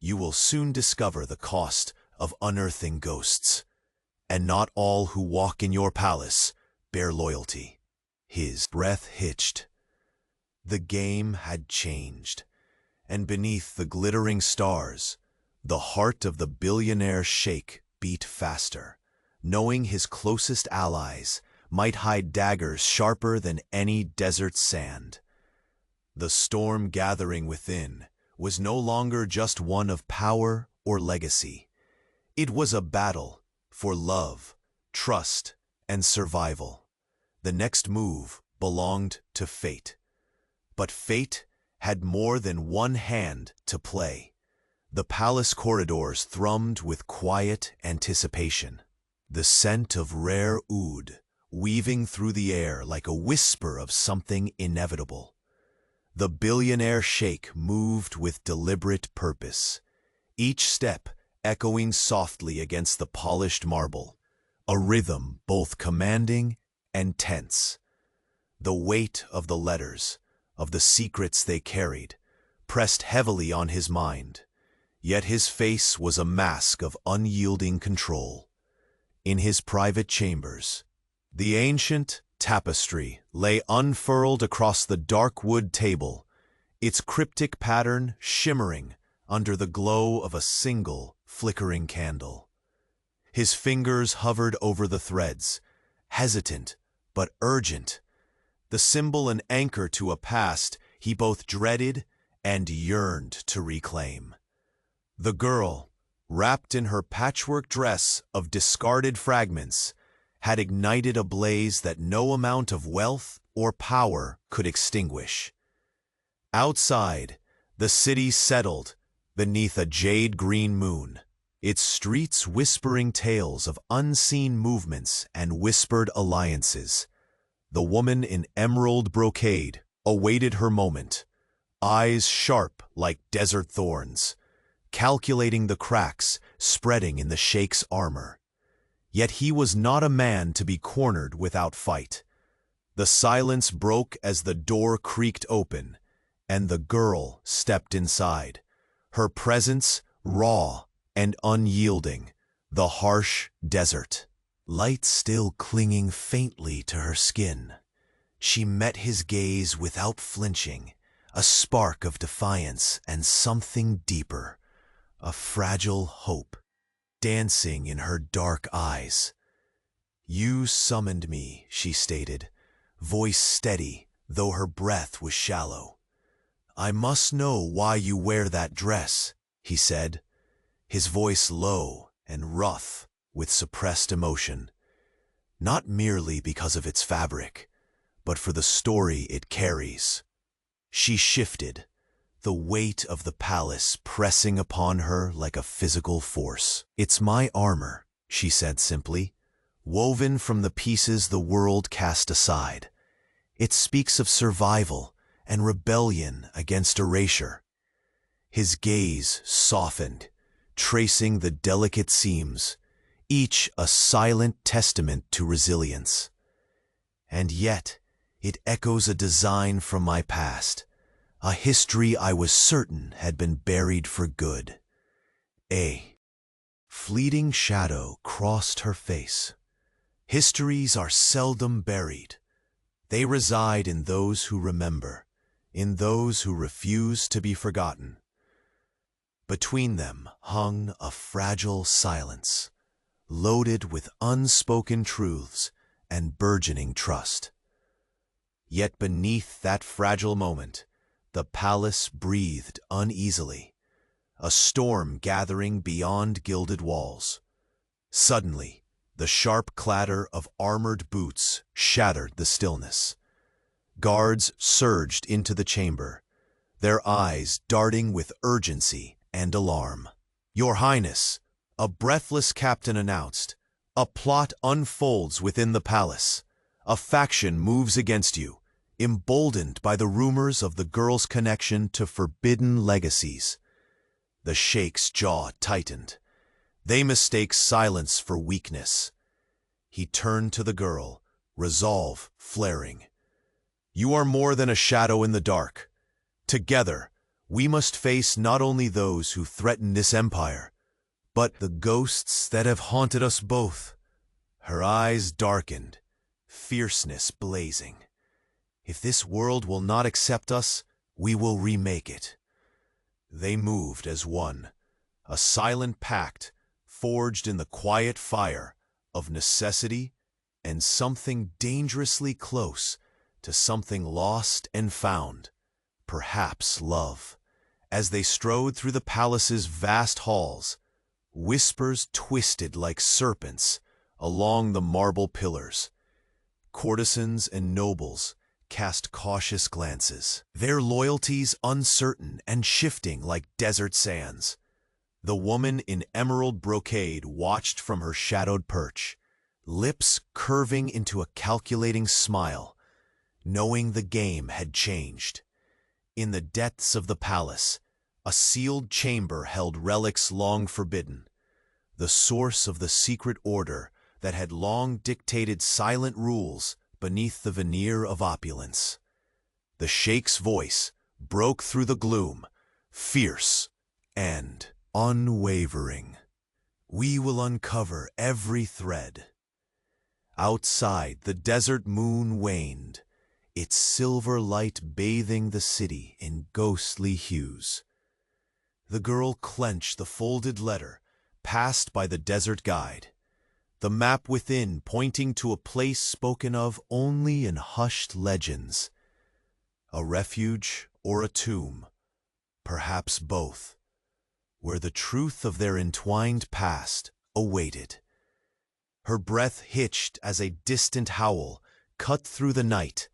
You will soon discover the cost of unearthing ghosts, and not all who walk in your palace bear loyalty. His breath hitched. The game had changed, and beneath the glittering stars, the heart of the billionaire sheikh beat faster, knowing his closest allies might hide daggers sharper than any desert sand. The storm gathering within was no longer just one of power or legacy. It was a battle for love, trust, and survival. The next move belonged to fate. But fate had more than one hand to play. The palace corridors thrummed with quiet anticipation. The scent of rare oud weaving through the air like a whisper of something inevitable. The billionaire sheikh moved with deliberate purpose, each step echoing softly against the polished marble, a rhythm both commanding and tense. The weight of the letters, of the secrets they carried, pressed heavily on his mind, yet his face was a mask of unyielding control. In his private chambers, the ancient tapestry lay unfurled across the dark wood table, its cryptic pattern shimmering under the glow of a single flickering candle. His fingers hovered over the threads, hesitant but urgent, the symbol and anchor to a past he both dreaded and yearned to reclaim. The girl, wrapped in her patchwork dress of discarded fragments, had ignited a blaze that no amount of wealth or power could extinguish. Outside, the city settled beneath a jade-green moon, its streets whispering tales of unseen movements and whispered alliances. The woman in emerald brocade awaited her moment, eyes sharp like desert thorns, calculating the cracks spreading in the Sheikh's armor. Yet he was not a man to be cornered without fight. The silence broke as the door creaked open, and the girl stepped inside, her presence raw and unyielding, the harsh desert light still clinging faintly to her skin. She met his gaze without flinching, a spark of defiance and something deeper, a fragile hope, dancing in her dark eyes. "You summoned me," she stated, voice steady, though her breath was shallow. "I must know why you wear that dress," he said, his voice low and rough with suppressed emotion. "Not merely because of its fabric, but for the story it carries." She shifted, the weight of the palace pressing upon her like a physical force. "It's my armor," she said simply, "woven from the pieces the world cast aside. It speaks of survival and rebellion against erasure." His gaze softened, tracing the delicate seams, each a silent testament to resilience. "And yet, it echoes a design from my past, a history I was certain had been buried for good." A fleeting shadow crossed her face. Histories are seldom buried. They reside in those who remember, in those who refuse to be forgotten. Between them hung a fragile silence, loaded with unspoken truths and burgeoning trust. Yet beneath that fragile moment, the palace breathed uneasily, a storm gathering beyond gilded walls. Suddenly, the sharp clatter of armored boots shattered the stillness. Guards surged into the chamber, their eyes darting with urgency and alarm. "Your Highness," a breathless captain announced, "a plot unfolds within the palace. A faction moves against you, emboldened by the rumors of the girl's connection to forbidden legacies." The Sheikh's jaw tightened. They mistake silence for weakness. He turned to the girl, resolve flaring. "You are more than a shadow in the dark. Together, we must face not only those who threaten this empire, but the ghosts that have haunted us both." Her eyes darkened, fierceness blazing. "If this world will not accept us, we will remake it." They moved as one, a silent pact forged in the quiet fire of necessity and something dangerously close to something lost and found, perhaps love. As they strode through the palace's vast halls, whispers twisted like serpents along the marble pillars. Courtesans and nobles cast cautious glances, their loyalties uncertain and shifting like desert sands. The woman in emerald brocade watched from her shadowed perch, lips curving into a calculating smile, knowing the game had changed. In the depths of the palace, a sealed chamber held relics long forbidden, the source of the secret order that had long dictated silent rules beneath the veneer of opulence. The Sheikh's voice broke through the gloom, fierce and unwavering. "We will uncover every thread. Outside, the desert moon waned, its silver light bathing the city in ghostly hues. The girl clenched the folded letter, passed by the desert guide, the map within pointing to a place spoken of only in hushed legends. A refuge or a tomb, perhaps both, where the truth of their entwined past awaited. Her breath hitched as a distant howl cut through the night,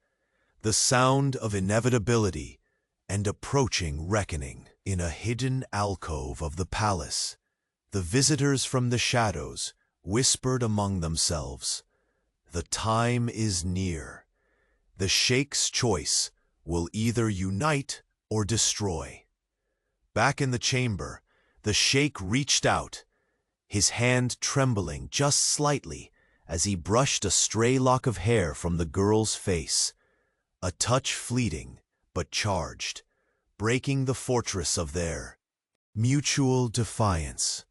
the sound of inevitability and approaching reckoning. In a hidden alcove of the palace, the visitors from the shadows whispered among themselves, "The time is near. The Sheikh's choice will either unite or destroy." Back in the chamber, the Sheikh reached out, his hand trembling just slightly as he brushed a stray lock of hair from the girl's face, a touch fleeting but charged, breaking the fortress of their mutual defiance.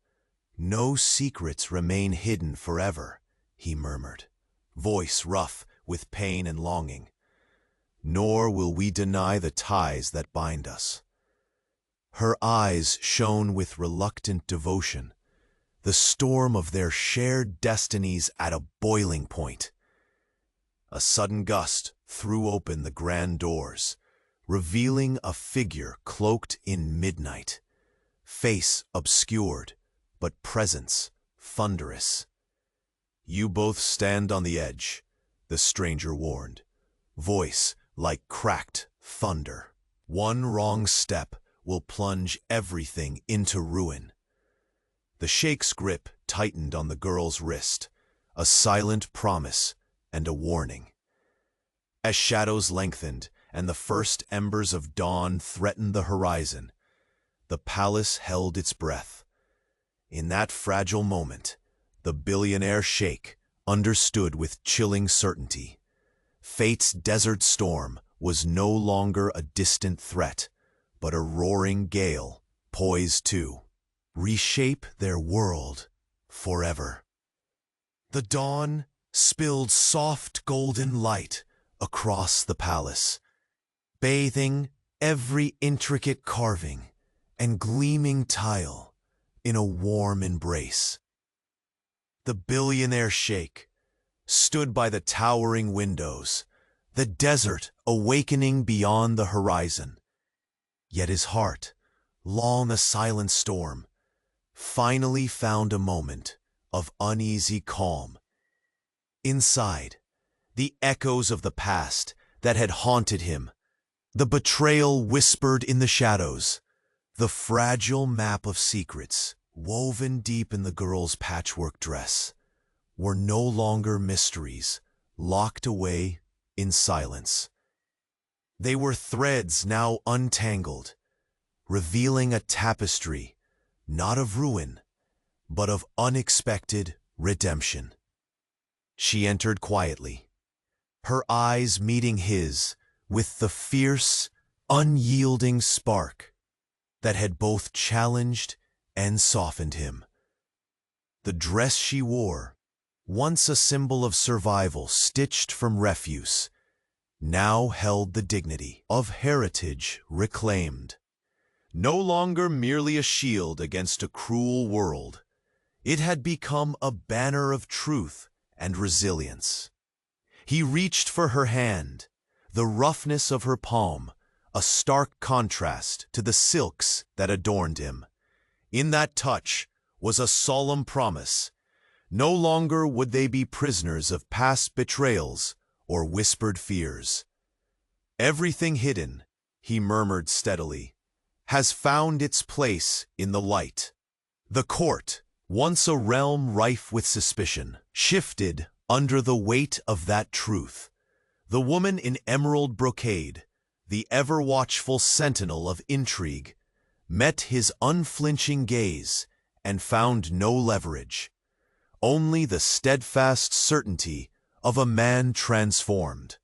"No secrets remain hidden forever," he murmured, voice rough with pain and longing. "Nor will we deny the ties that bind us." Her eyes shone with reluctant devotion, the storm of their shared destinies at a boiling point. A sudden gust threw open the grand doors, revealing a figure cloaked in midnight, face obscured, but presence thunderous. "You both stand on the edge," the stranger warned, voice like cracked thunder. "One wrong step will plunge everything into ruin." The Sheikh's grip tightened on the girl's wrist, a silent promise and a warning. As shadows lengthened and the first embers of dawn threatened the horizon, the palace held its breath. In that fragile moment, the billionaire Sheikh understood with chilling certainty. Fate's desert storm was no longer a distant threat, but a roaring gale poised to reshape their world forever. The dawn spilled soft golden light across the palace, bathing every intricate carving and gleaming tile in a warm embrace. The billionaire Sheikh stood by the towering windows, the desert awakening beyond the horizon. Yet his heart, long a silent storm, finally found a moment of uneasy calm. Inside, the echoes of the past that had haunted him, the betrayal whispered in the shadows, the fragile map of secrets woven deep in the girl's patchwork dress, were no longer mysteries locked away in silence. They were threads now untangled, revealing a tapestry not of ruin, but of unexpected redemption. She entered quietly, her eyes meeting his with the fierce, unyielding spark that had both challenged and softened him. The dress she wore, once a symbol of survival stitched from refuse, now held the dignity of heritage reclaimed. No longer merely a shield against a cruel world, it had become a banner of truth and resilience. He reached for her hand, the roughness of her palm, a stark contrast to the silks that adorned him. In that touch was a solemn promise. No longer would they be prisoners of past betrayals or whispered fears. "Everything hidden," he murmured steadily, "has found its place in the light." The court, once a realm rife with suspicion, shifted under the weight of that truth. The woman in emerald brocade, the ever-watchful sentinel of intrigue, met his unflinching gaze and found no leverage, only the steadfast certainty of a man transformed.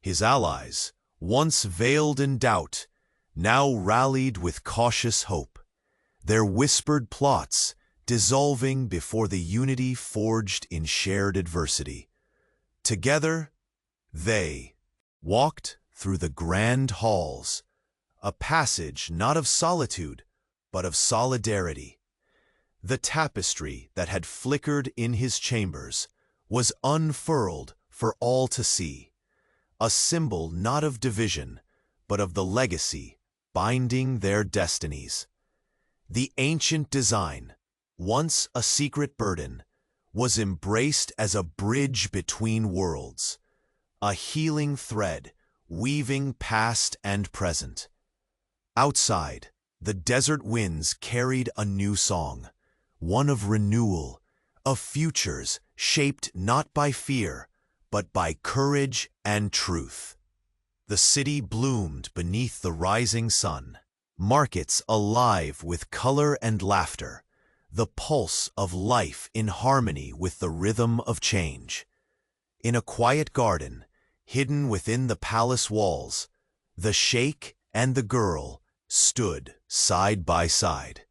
His allies, once veiled in doubt, now rallied with cautious hope, their whispered plots dissolving before the unity forged in shared adversity. Together, they walked through the grand halls, a passage not of solitude, but of solidarity. The tapestry that had flickered in his chambers was unfurled for all to see, a symbol not of division, but of the legacy binding their destinies. The ancient design, once a secret burden, was embraced as a bridge between worlds, a healing thread weaving past and present. Outside, the desert winds carried a new song, one of renewal, of futures shaped not by fear, but by courage and truth. The city bloomed beneath the rising sun, markets alive with color and laughter, the pulse of life in harmony with the rhythm of change. In a quiet garden, hidden within the palace walls, the sheikh and the girl stood side by side.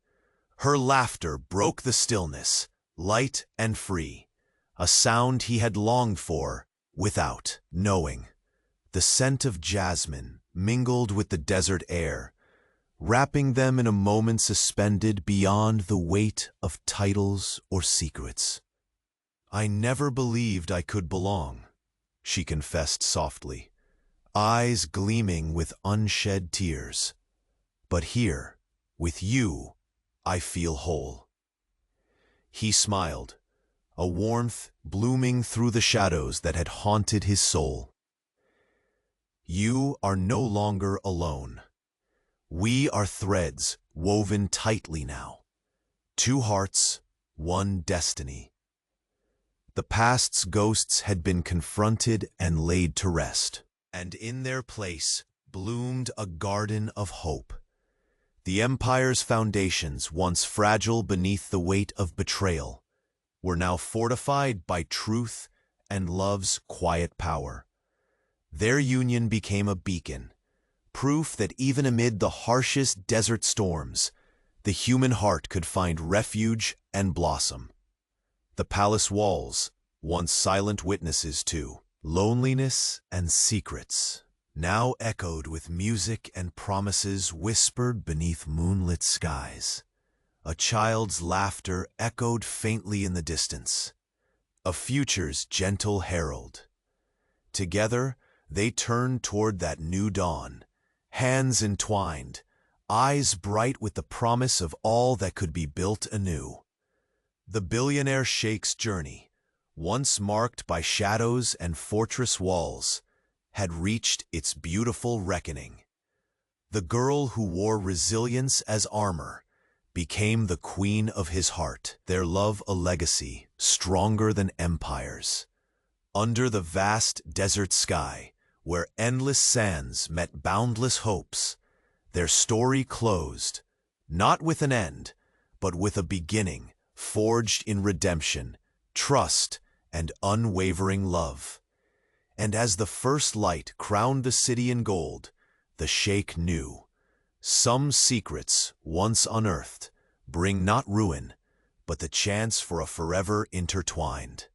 Her laughter broke the stillness, light and free, a sound he had longed for without knowing. The scent of jasmine mingled with the desert air, wrapping them in a moment suspended beyond the weight of titles or secrets. "I never believed I could belong," she confessed softly, eyes gleaming with unshed tears. "But here, with you, I feel whole." He smiled, a warmth blooming through the shadows that had haunted his soul. "You are no longer alone. We are threads woven tightly now. Two hearts, one destiny." The past's ghosts had been confronted and laid to rest, and in their place bloomed a garden of hope. The empire's foundations, once fragile beneath the weight of betrayal, were now fortified by truth and love's quiet power. Their union became a beacon, proof that even amid the harshest desert storms, the human heart could find refuge and blossom. The palace walls, once silent witnesses to loneliness and secrets, now echoed with music and promises whispered beneath moonlit skies. A child's laughter echoed faintly in the distance, a future's gentle herald. Together, they turned toward that new dawn, hands entwined, eyes bright with the promise of all that could be built anew. The Billionaire Sheikh's journey, once marked by shadows and fortress walls, had reached its beautiful reckoning. The girl who wore resilience as armor became the queen of his heart, their love a legacy stronger than empires. Under the vast desert sky, where endless sands met boundless hopes, their story closed, not with an end, but with a beginning forged in redemption, trust, and unwavering love. And as the first light crowned the city in gold, the sheikh knew, some secrets, once unearthed, bring not ruin, but the chance for a forever intertwined.